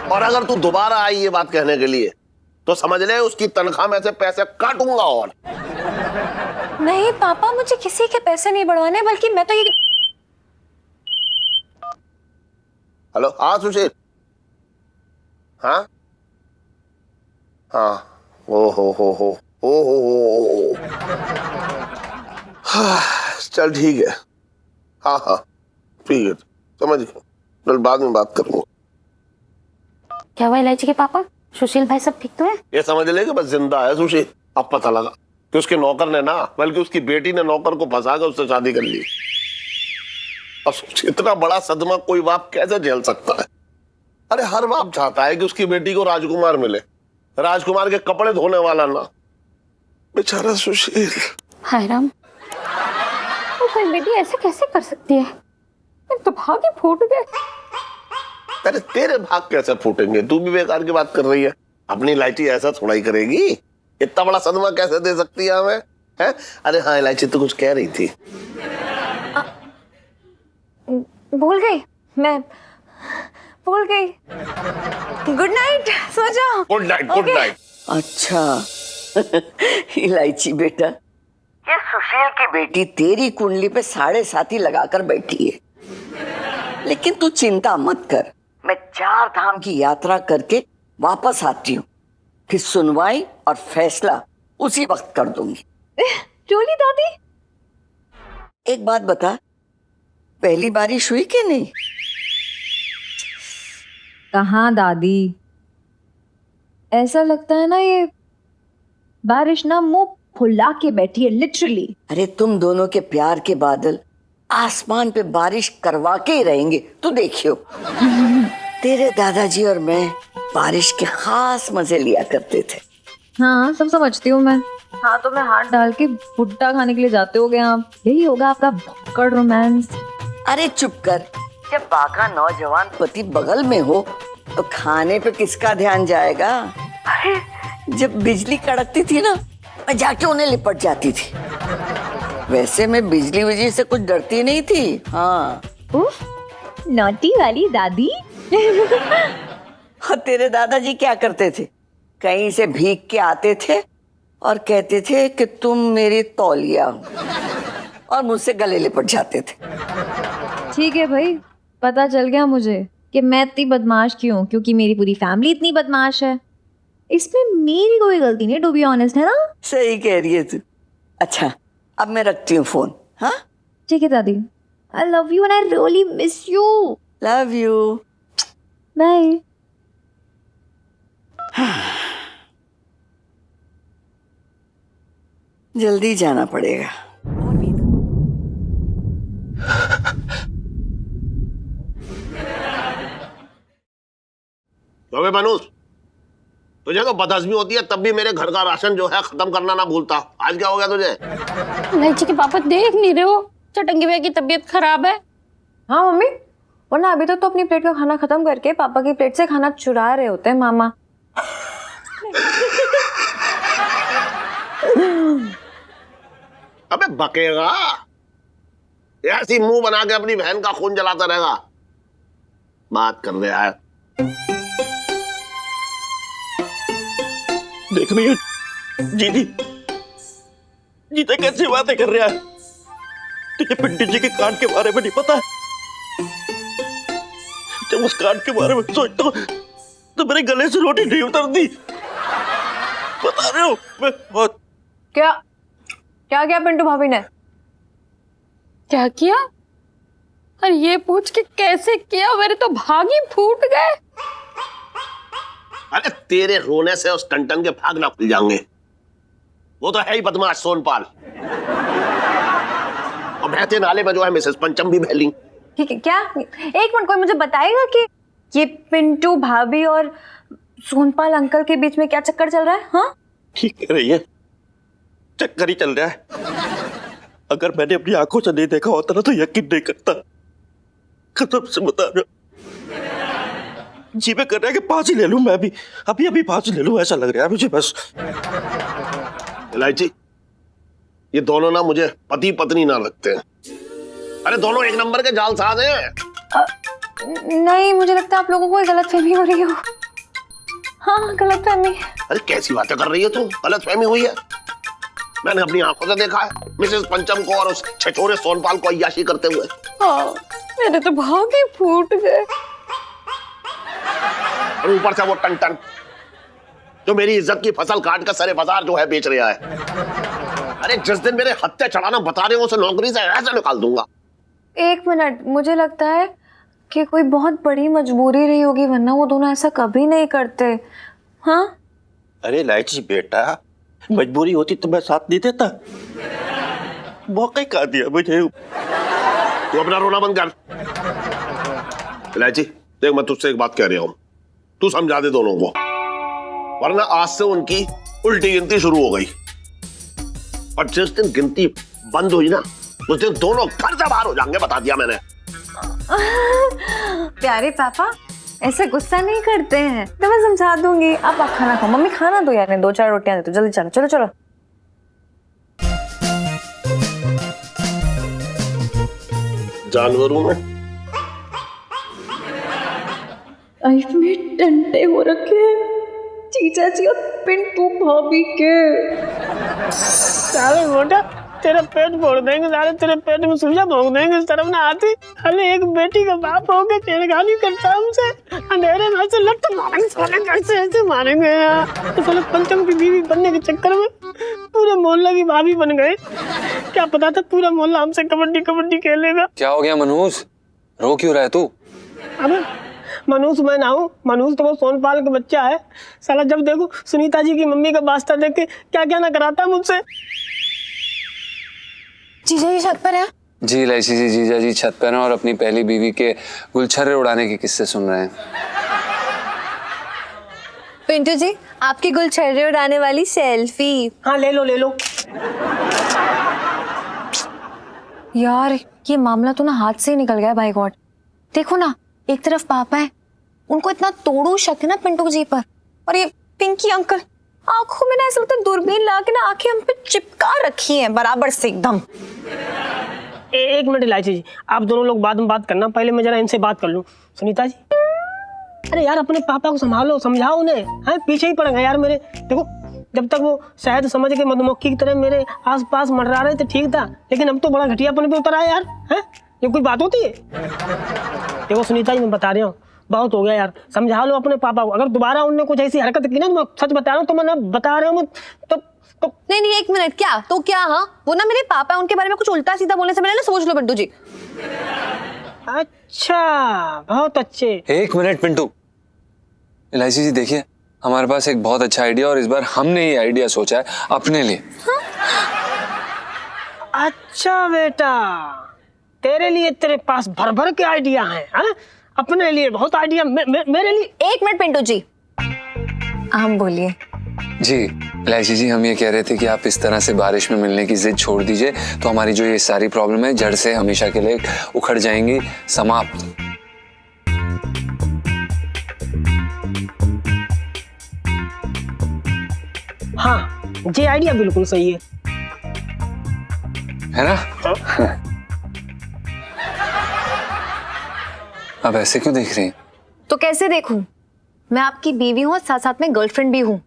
और अगर तू दोबारा आई ये बात कहने के लिए, तो समझ ले उसकी तनख्वाह में से पैसे काटूंगा। और नहीं पापा, मुझे किसी के पैसे नहीं बढ़वाने, बल्कि मैं तो ये। हेलो, हाँ सुशील। हाँ ओ हो चल ठीक है। हाँ ठीक है, समझ गया, चल बाद में बात करूंगा। क्या हुआ इलायची के पापा? सुशील भाई सब ठीक तो है? ये समझ ले कि बस जिंदा है सुशील। अब पता लगा कि उसके नौकर ने ना, बल्कि उसकी बेटी ने नौकर को फंसा कर उससे शादी कर ली। अब इतना बड़ा सदमा कोई बाप कैसे झेल सकता है? अरे हर बाप चाहता है कि उसकी बेटी को राजकुमार मिले, राजकुमार के कपड़े धोने वाला ना। बेचारा सुशील। हाय राम, वो कोई बेटी ऐसे कैसे कर सकती है? तो भाग ही फूट गए। अरे तेरे भाग कैसे फूटेंगे? तू भी बेकार की बात कर रही है। अपनी इलायची ऐसा थोड़ा ही करेगी, इतना बड़ा सदमा कैसे दे सकती है हमें? है? अरे हाँ इलायची, तू कुछ कह रही थी। भूल गई, मैं भूल गई। गुड नाइट, सो जाओ। Good night. अच्छा इलायची बेटा, ये सुशील की बेटी तेरी कुंडली पे 7.5 लगाकर बैठी है, लेकिन तू चिंता मत कर, मैं 4 धाम की यात्रा करके वापस आती हूँ, फिर सुनवाई और फैसला उसी वक्त कर दूंगी। जोली दादी, एक बात बता, पहली बारिश हुई कि नहीं? कहाँ दादी, ऐसा लगता है ना ये बारिश ना मुंह फुला के बैठी है, लिटरली। अरे तुम दोनों के प्यार के बादल आसमान पे बारिश करवा के ही रहेंगे, तू देखियो। तेरे दादाजी और मैं बारिश के खास मजे लिया करते थे। हाँ, सब समझती हूँ मैं। हाथों में हाथ डाल के भुट्टा खाने के लिए जाते होगे आप। यही होगा आपका भक्कड़ रोमांस। अरे चुप कर, जब बाका नौजवान पति बगल में हो तो खाने पे किसका ध्यान जाएगा? अरे जब बिजली कड़कती थी ना, मैं जाके उन्हें लिपट जाती थी। वैसे मैं बिजली वजह से कुछ डरती नहीं थी। हाँ, नॉटी वाली दादी। और तेरे दादाजी क्या करते थे? कहीं से भीग के आते थे और कहते थे कि तुम मेरी तौलिया हो, और मुझसे गले लिपट जाते थे। ठीक है भाई, पता चल गया मुझे कि मैं इतनी बदमाश क्यों हूँ, क्योंकि मेरी पूरी फैमिली इतनी बदमाश है। इसमें मेरी कोई गलती नहीं, टू बी ऑनेस्ट, है ना? सही कह रही है तू। अच्छा, अब मैं रखती हूँ फोन। हाँ ठीक है दादी, I love you and I really miss you. Love you, bye. जल्दी जाना पड़ेगा। अबे मनोज, तुझे तो बदहजमी होती है, तब भी मेरे घर का राशन जो है खत्म करना ना भूलता। आज क्या हो गया तुझे? इलायची के पापा देख नहीं रहे हो चटंगी भैया की तबीयत खराब है। हाँ मम्मी, वरना अभी तो अपनी प्लेट का खाना खत्म करके पापा की प्लेट से खाना चुरा रहे होते हैं मामा। अबे बकेगा, ऐसी मुंह बना के अपनी बहन का खून जलाता रहेगा। बात कर रहा है। देख रही है जीजी, जीजा कैसी बातें कर रहा है। तुझे पिंटू जी के कांड के बारे में नहीं पता है? जब उस कांड के बारे में सोचता हूँ तो मेरे गले से रोटी नहीं उतरती। बता रहे हो मैं बहुत। क्या क्या किया पिंटू भाभी ने? क्या किया? और ये पूछ के कैसे किया, मेरे तो भाग ही फूट गए। अरे तेरे रोने से उस टन के भाग ना खुल जाएंगे। वो तो है ही बदमाश सोनपाल, और बहते नाले में जो है मिसेस पंचम भी बहली। ठीक है, क्या एक मिनट, कोई मुझे बताएगा कि ये पिंटू भाभी और सोनपाल अंकल के बीच में क्या चक्कर चल रहा है? हाँ ठीक कह रही है, चक्कर ही चल रहा है। अगर मैंने अपनी आंखों से नहीं देखा होता ना तो यकीन नहीं करता। कसम से बता रहा हूं, जी में कर रहा है कि फांसी ले लूं मैं भी, अभी अभी फांसी ले लूं, ऐसा लग रहा है मुझे बस। इलायची, ये दोनों ना मुझे पति पत्नी ना लगते हैं। अरे दोनों एक नंबर के जालसाज हैं। नहीं, मुझे लगता है आप लोगों को गलतफहमी हो रही हो। हाँ गलतफहमी। अरे कैसी बातें कर रही है तू? गलतफहमी हुई है? मैंने अपनी आंखों से देखा है मिसेस पंचम को और उस छछोरे सोनपाल को अय्याशी करते हुए। हाँ, मेरे तो भाग ही फूट गए। और ऊपर से वो टन जो मेरी इज्जत की फसल काट कर सारे बाजार जो है बेच रहा है। अरे जिस दिन मेरे हत्या चढ़ाना बता रहे हो उसे नौकरी से ऐसे निकाल दूंगा। एक मिनट, मुझे लगता है कि कोई बहुत बड़ी मजबूरी रही होगी, वरना वो दोनों ऐसा कभी नहीं करते। हाँ अरे इलायची बेटा, मजबूरी होती तो मैं साथ नहीं देता। मौका ही कहा दिया मुझे। तू अपना रोना बंद कर। इलायची देख, मैं तुझसे एक बात कह रहा हूं, तू समझा दे दोनों को, वरना आज से उनकी उल्टी गिनती शुरू हो गई। और जिस दिन गिनती बंद हुई ना उस दिन दोनों घर से बाहर हो जाएंगे, बता दिया मैंने। प्यारे पापा ऐसे गुस्सा नहीं करते हैं, तो मैं समझा दूंगी। आप खाना खाओ। मम्मी खाना दो यार, 2-4 रोटियां दे, तो जल्दी चलो चलो चलो। जानवरों में लाइफ में टंटे हो रखे हैं जीजा जी और पिंटू भाभी के। साले मोटा, तेरा पेट फोड़ देंगे साले, तेरे पेट में सुइया भोंक देंगे, शर्म ना आती? अरे एक बेटी का बाप होके छेड़खानी करता हमसे, अंधेरे में से लट मारेंगे साले, कैसे ऐसे मारेंगे यार। तो साले पंचम की बीवी बनने के चक्कर में पूरे मोहल्ले की भाभी बन गए। क्या पता था पूरा मोहल्ला हमसे कबड्डी कबड्डी खेलेगा। क्या हो गया मनहूस, रो क्यों रहा है तू? अबे मनूस मैं ना हूँ, मनूस तो वो सोनपाल का बच्चा है। साला जब देखो सुनीता जी की मम्मी का वास्ता देख के क्या क्या ना कराता है मुझसे। जीजा जी छत पर है? जी इलायची जी, जीजा जी छत पर हैं और अपनी पहली बीवी के गुलछर्रे उड़ाने के किस्से सुन रहे हैं। पिंटू जी, आपकी गुलछर्रे उड़ाने वाली सेल्फी। हाँ ले लो ले लो। यार ये मामला तो ना हाथ से ही निकल गया। बाय गॉड, देखो ना, एक तरफ पापा है, उनको इतना तोड़ू शक है ना पिंटू जी पर, और ये पिंकी अंकल आंखों में ना ऐसा लगता है दूरबीन ला के ना आंखें हम पे चिपका रखी हैं बराबर से एकदम। एक मिनट इलायची जी, आप दोनों लोग बाद में बात करना, पहले मैं जरा इनसे बात कर लूं। सुनीता जी, अरे यार अपने पापा को संभालो, समझाओ उन्हें। हाँ पीछे ही पड़ गए यार मेरे। देखो जब तक वो शहद समझ के मधुमक्खी की तरह मेरे आसपास मंडरा रहे थे ठीक था, लेकिन अब तो बड़ा घटियापन पे उतर आया यार। है ये कोई बात होती है? देखो सुनीता जी, मैं बता रहा हूँ, बहुत हो गया यार, समझा लो अपने पापा को। अगर दोबारा उनने कुछ ऐसी हरकत की ना, मैं सच बता रहा हूँ, तो मैं बता रहा हूँ तो नहीं एक मिनट, क्या तो क्या? हाँ वो ना मेरे पापा, उनके बारे में कुछ उल्टा सीधा बोलने से पहले ना सोच लो पिंटू जी। अच्छा बहुत अच्छे। एक मिनट पिंटू, इलायची जी देखिए, हमारे पास एक बहुत अच्छा आइडिया, और इस बार हमने ये आइडिया सोचा है अपने लिए। अच्छा बेटा, तेरे लिए तेरे पास भर भर के आइडिया हैं, हाँ? अपने लिए बहुत आइडिया, मेरे लिए। एक मिनट पिंटू जी, हम बोलिए। जी इलायची जी, हम ये कह रहे थे कि आप इस तरह से बारिश में मिलने की जिद छोड़ दीजिए तो हमारी जो ये सारी प्रॉब्लम है जड़ से हमेशा के लिए उखड़ जाएंगी, समाप्त। हाँ, ये आइडिया बिल्कुल सही है ना? अब ऐसे क्यों देख रही हैं? तो कैसे देखूं? मैं आपकी बीवी हूँ और साथ साथ में गर्लफ्रेंड भी हूँ।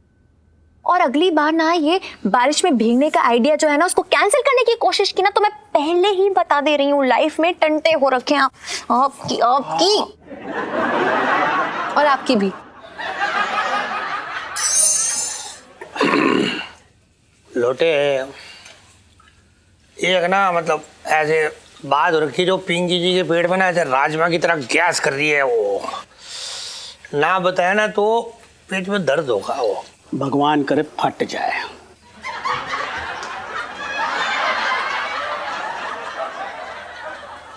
और अगली बार ना ये बारिश में भीगने का आइडिया जो है ना उसको कैंसिल करने की कोशिश की ना तो मैं पहले ही बता दे रही हूँ, लाइफ में टंटे हो रखे हैं आपकी और आपकी भी। लोटे एक ना मतलब ऐसे बात हो रखी जो पिंकी जी के पेट में ना ऐसे राजमा की तरह गैस कर रही है, वो ना बताया ना तो पेट में दर्द होगा, वो भगवान करे फट जाए।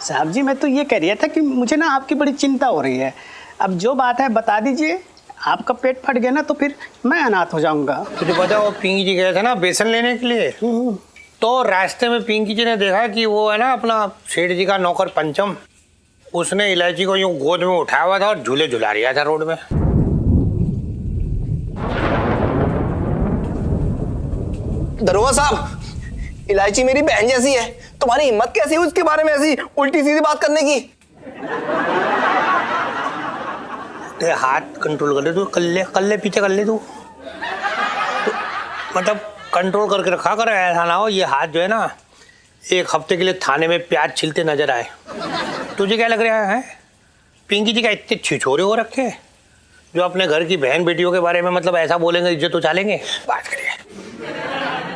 साहब जी, मैं तो ये कह रहा था कि मुझे ना आपकी बड़ी चिंता हो रही है। अब जो बात है बता दीजिए। आपका पेट फट गया ना तो फिर मैं अनाथ हो जाऊंगा। तुझे पता वो पिंकी जी गए थे ना बेसन लेने के लिए, तो रास्ते में पिंकी जी ने देखा कि वो है ना अपना सेठ जी का नौकर पंचम, उसने इलायची को यूं गोद में उठाया हुआ था और झूले झुला रिया था रोड में। दरोगा साहब, इलायची मेरी बहन जैसी है, तुम्हारी हिम्मत कैसी हुई उसके बारे में ऐसी उल्टी सीधी बात करने की? ते हाथ कंट्रोल कर ले तू, कल्ले पीछे कर ले तू, मतलब कंट्रोल करके रखा कर, ऐसा ना हो ये हाथ जो है ना एक हफ्ते के लिए थाने में प्याज छिलते नजर आए। तुझे क्या लग रहा है पिंकी जी का इतने छिछोरे हो रखे जो अपने घर की बहन बेटियों के बारे में मतलब ऐसा बोलेंगे, इज्जत उछालेंगे? बात करिए।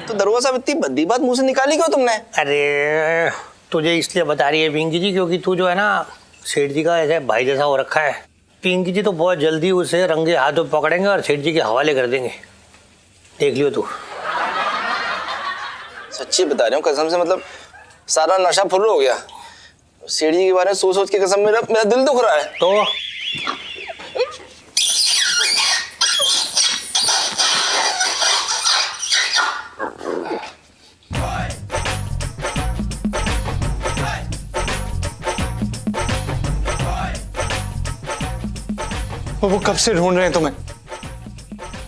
तो दरोगा साहब इतनी भद्दी बात मुंह से निकाली क्यों तुमने? अरे तुझे इसलिए बता रही है पिंकी जी क्योंकि तू जो है ना सेठ जी का ऐसे भाई जैसा हो रखा है। पिंकी जी तो बहुत जल्दी उसे रंगे हाथों पकड़ेंगे और सेठ जी के हवाले कर देंगे, देख लियो तू। सच्ची बता रही हूँ कसम से, मतलब सारा नशा फुर्र हो गया। सेठ जी के बारे में सोच सोच के कसम मेरा दिल दुख रहा है। तो वो कब से ढूंढ रहे हैं तुम्हें,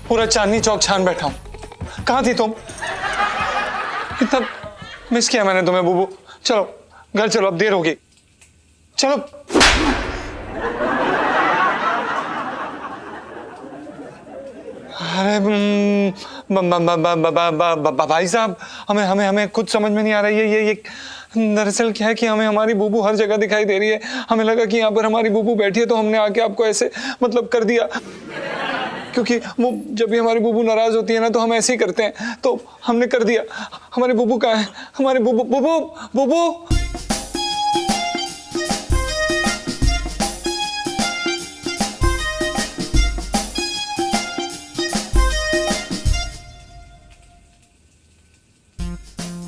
पूरा चांदनी चौक छान बैठा हूं। कहाँ थी तुम? कितना मिस किया मैंने तुम्हें बुबू। चलो घर चलो, अब देर होगी, चलो। अरे भाई साहब, हमें कुछ समझ में नहीं आ रहा है। ये दरअसल क्या है कि हमें हमारी बूबू हर जगह दिखाई दे रही है। हमें लगा कि यहाँ पर हमारी बूबू बैठी है तो हमने आके आपको ऐसे मतलब कर दिया, क्योंकि वो जब भी हमारी बूबू नाराज होती है ना तो हम ऐसे ही करते हैं, तो हमने कर दिया। हमारी बूबू कहाँ है? हमारी बूबू बूबू बूबू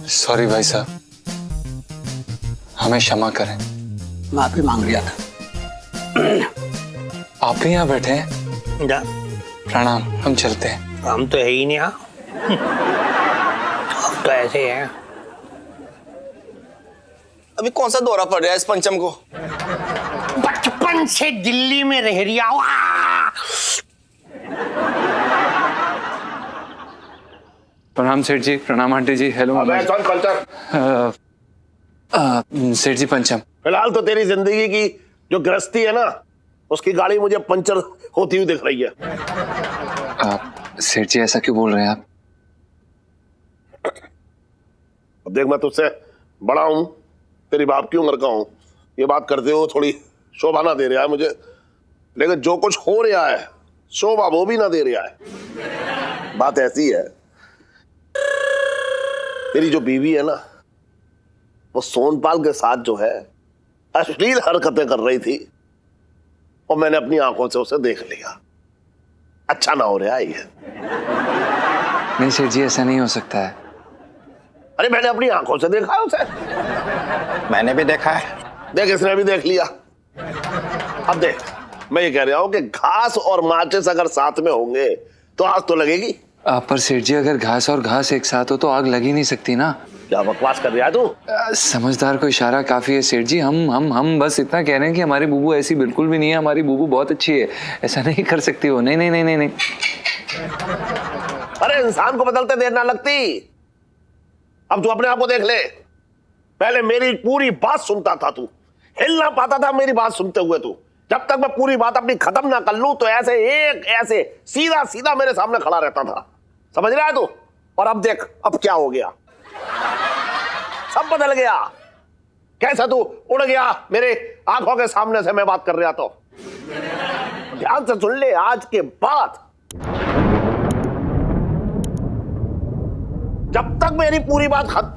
सॉरी भाई साहब, हमें क्षमा करें। माफी मांग लिया था। आप भी यहाँ बैठे हैं? जा। प्रणाम, हम चलते हैं। हम तो है ही नहीं, हाँ हम तो ऐसे ही हैं। अभी कौन सा दौरा पड़ रहा है इस पंचम को? बचपन से दिल्ली में रह रिया। प्रणाम सेठ जी, प्रणाम आंटी जी। हेलो सेठ जी पंचम। फिलहाल तो तेरी जिंदगी की जो गृहस्थी है ना उसकी गाड़ी मुझे पंचर होती हुई दिख रही है। सेठ जी ऐसा क्यों बोल रहे हैं आप? अब देख, मैं तुझसे बड़ा हूं, तेरी बाप की उम्र का हूं, ये बात करते हो थोड़ी शोभा ना दे रहा है मुझे, लेकिन जो कुछ हो रहा है शोभा वो भी ना दे रहा है। बात ऐसी है, तेरी जो बीवी है ना वो सोनपाल के साथ जो है अश्लील हरकतें कर रही थी और मैंने अपनी आंखों से उसे देख लिया। अच्छा ना हो रहा है ये। नहीं सेठ जी, ऐसा नहीं हो सकता है। अरे मैंने अपनी आंखों से देखा है उसे। मैंने भी देखा है। देख, इसने भी देख लिया। अब देख, मैं ये कह रहा हूं कि घास और माचिस अगर साथ में होंगे तो आग तो लगेगी। पर सेठ जी, अगर घास और घास एक साथ हो तो आग लग ही नहीं सकती ना। क्या बकवास कर रहा है तू? समझदार को इशारा काफी है सेठ जी। हम बस इतना कह रहे हैं कि हमारी बुबू ऐसी बिल्कुल भी नहीं है। हमारी बुबू बहुत अच्छी है, ऐसा नहीं कर सकती वो। नहीं नहीं नहीं नहीं नहीं। अरे इंसान को बदलते देर ना लगती। अब तू अपने आप को देख ले। पहले मेरी पूरी बात सुनता था तू, हिल ना पाता था मेरी बात सुनते हुए तू। जब तक मैं पूरी बात अपनी खत्म ना कर लूं तो ऐसे सीधा सीधा मेरे सामने खड़ा रहता था। समझ रहा है तू? और अब देख अब क्या हो गया, सब बदल गया। कैसा तू उड़ गया मेरे आंखों के सामने से मैं बात कर रहा तो। ध्यान से सुन ले, आज के बाद जब तक मेरी पूरी बात खत्म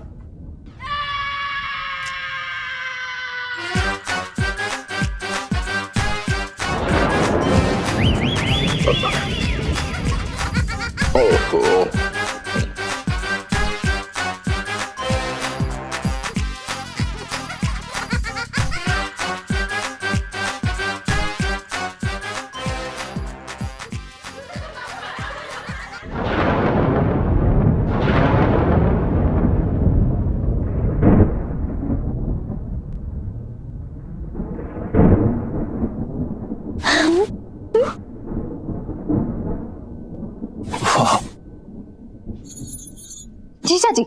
जीजा जी,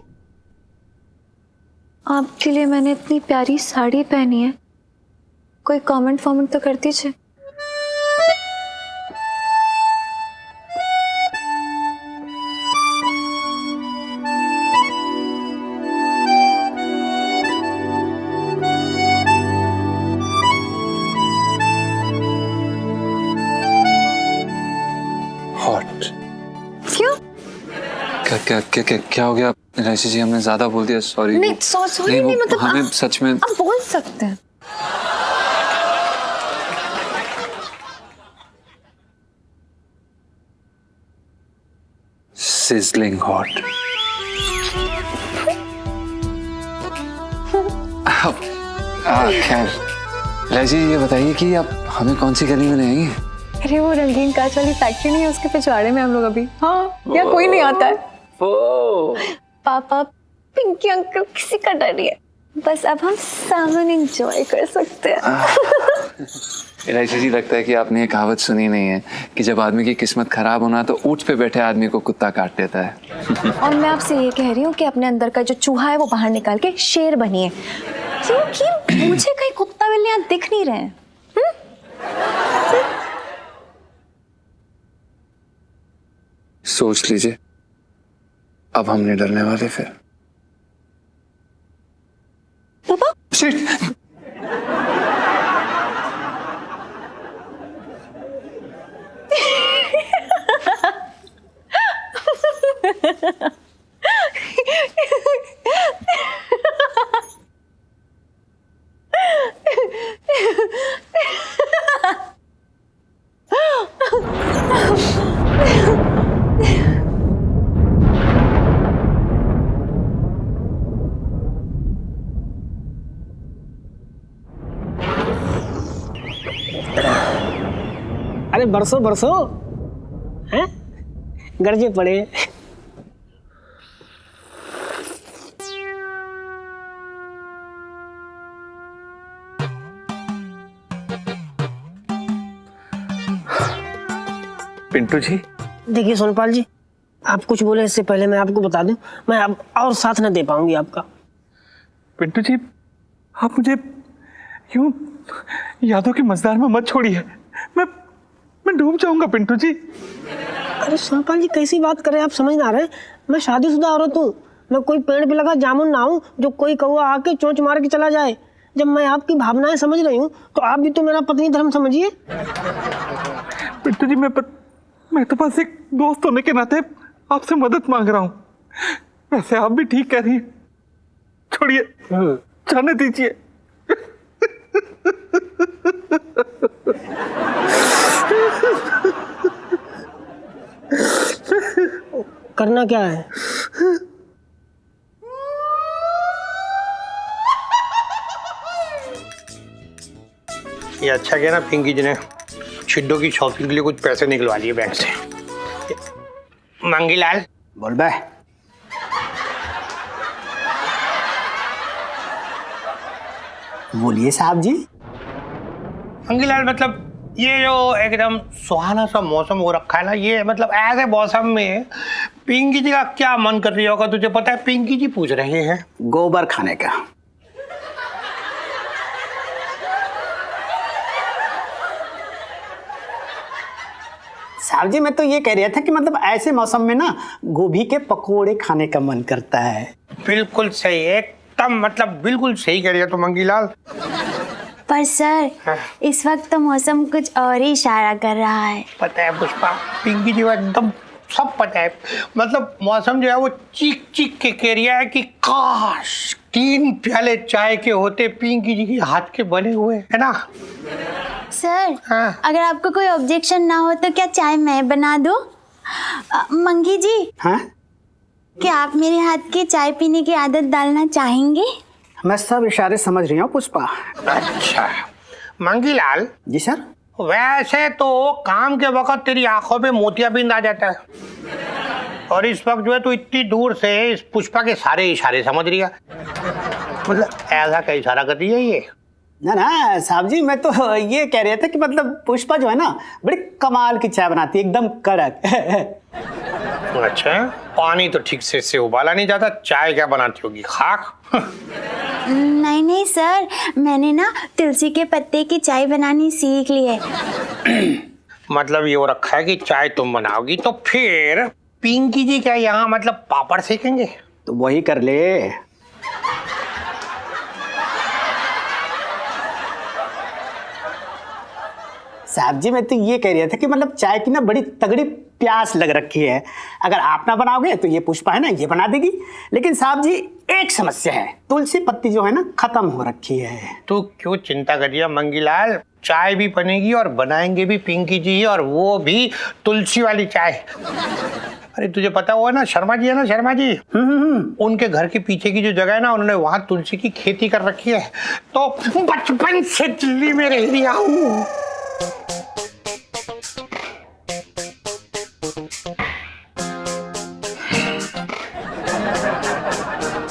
आपके लिए मैंने इतनी प्यारी साड़ी पहनी है, कोई कमेंट फॉमेंट तो कर दीजिए। हॉट। क्यों? क्या हो गया राशि जी? हमने ज्यादा बोल दिया, सॉरी। नहीं सॉरी नहीं, मतलब हमें सच में आप बोल सकते हैं। Sizzling hot. खैर राशि, ये बताइए कि आप हमें कौन सी गली में ले आएंगे? अरे वो रंगीन कांच वाली फैक्ट्री नहीं है, उसके पिछवाड़े में हम लोग अभी। हाँ, या कोई नहीं आता है। पापा, पिंकी अंकल, किसी का डर नहीं है। बस अब हम सावन एंजॉय कर सकते हैं। राशि जी, लगता है कि आपने ये कहावत सुनी नहीं है कि जब आदमी की किस्मत खराब होना तो ऊंट पे बैठे आदमी को कुत्ता काट देता है। और मैं आपसे ये कह रही हूँ कि अपने अंदर का जो चूहा है वो बाहर निकाल के शेर बनिए, क्योंकि मुझे कहीं कुत्ता बिल्ली यहाँ दिख नहीं रहे हैं। सोच लीजिए, अब हम नहीं डरने वाले फिर। पापा, अरे बरसों बरसों हैं गरजे पड़े। पिंटू जी, देखिए सोनपाल जी, आप कुछ बोले इससे पहले मैं आपको बता दूं, मैं अब और साथ न दे पाऊंगी आपका। पिंटू जी, आप मुझे यूं यादों की मझधार में मत छोड़िए। मैं डूब जाऊंगा पिंटू जी। अरे सोनपाल जी, कैसी बात कर रहे हैं आप, समझ ना रहे। मैं शादीशुदा औरत हूँ, मैं कोई पेड़ पे लगा जामुन ना हूँ जो कोई कौवा आके चोंच मार के चला जाए। जब मैं आपकी भावनाएं समझ रही हूँ तो आप भी तो मेरा पत्नी धर्म समझिए। पिंटू जी, मैं तो बस एक दोस्त होने के नाते आपसे मदद मांग रहा हूँ। वैसे आप भी ठीक कह रही हैं, छोड़िए, जाने दीजिए। करना क्या है? ये अच्छा किया ना पिंकी जी ने छिड्डों की शॉपिंग के लिए कुछ पैसे निकलवा लिए बैंक से। मंगीलाल बोल बे। बोलिए साहब जी। मंगीलाल मतलब ये जो एकदम सुहाना सा मौसम हो रखा है ना, ये मतलब ऐसे मौसम में पिंकी जी का क्या मन कर रही होगा तुझे पता है? पिंकी जी पूछ रहे हैं गोबर खाने का। साहब जी मैं तो ये कह रहा था कि मतलब ऐसे मौसम में ना गोभी के पकोड़े खाने का मन करता है। बिल्कुल सही, एकदम मतलब बिल्कुल सही कह रही है तो मंगीलाल। पर सर इस वक्त तो मौसम कुछ और ही इशारा कर रहा है। पता है पुष्पा, पिंकी जी को एकदम सब पता है। मतलब मौसम जो है वो चीख चीख के कह रहा है कि काश 3 प्याले चाय के होते पिंकी जी के हाथ के बने हुए, है ना? सर अगर आपको कोई ऑब्जेक्शन ना हो तो क्या चाय मैं बना दूं? मंगी जी हाँ? क्या आप मेरे हाथ की चाय पीने की आदत डालना चाहेंगे? मैं सब इशारे समझ रही हूँ पुष्पा। अच्छा मंगीलाल जी सर। वैसे तो काम के वक्त तेरी आंखों पे मोतियाबिंद आ जाता है और इस वक्त जो है तू इतनी दूर से इस पुष्पा के सारे इशारे समझ रही है। मतलब ऐसा क्या इशारा कर रही है ये? ना ना साहब जी मैं तो ये कह रहा था कि मतलब पुष्पा जो है ना बड़ी कमाल की चाय बनाती है, एकदम कड़क। अच्छा पानी तो ठीक से उबाला नहीं जाता, चाय क्या बनाती होगी, खाक? नहीं नहीं सर, मैंने ना तुलसी के पत्ते की चाय बनानी सीख ली है। मतलब ये हो रखा है कि चाय तुम बनाओगी तो फिर पिंकी जी क्या यहाँ मतलब पापड़ सेकेंगे? तो वही कर ले। साहब जी मैं तो ये कह रहा था कि मतलब चाय की ना बड़ी तगड़ी प्यास लग रखी है, अगर आप ना बनाओगे तो ये पुष्पा है ना ये बना देगी। लेकिन साहब जी एक समस्या है, तुलसी पत्ती जो है ना खत्म हो रखी है। तू क्यों चिंता करिए मंगीलाल, चाय भी बनेगी और बनाएंगे भी पिंकी जी, और वो भी तुलसी वाली चाय। अरे तुझे पता हुआ ना शर्मा जी है ना, शर्मा जी उनके घर के पीछे की जो जगह है ना उन्होंने वहां तुलसी की खेती कर रखी है, तो बचपन से दिल्ली में रह रहा हूँ।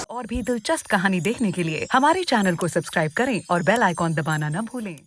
और भी दिलचस्प कहानी देखने के लिए हमारे चैनल को सब्सक्राइब करें और बेल आइकॉन दबाना न भूलें।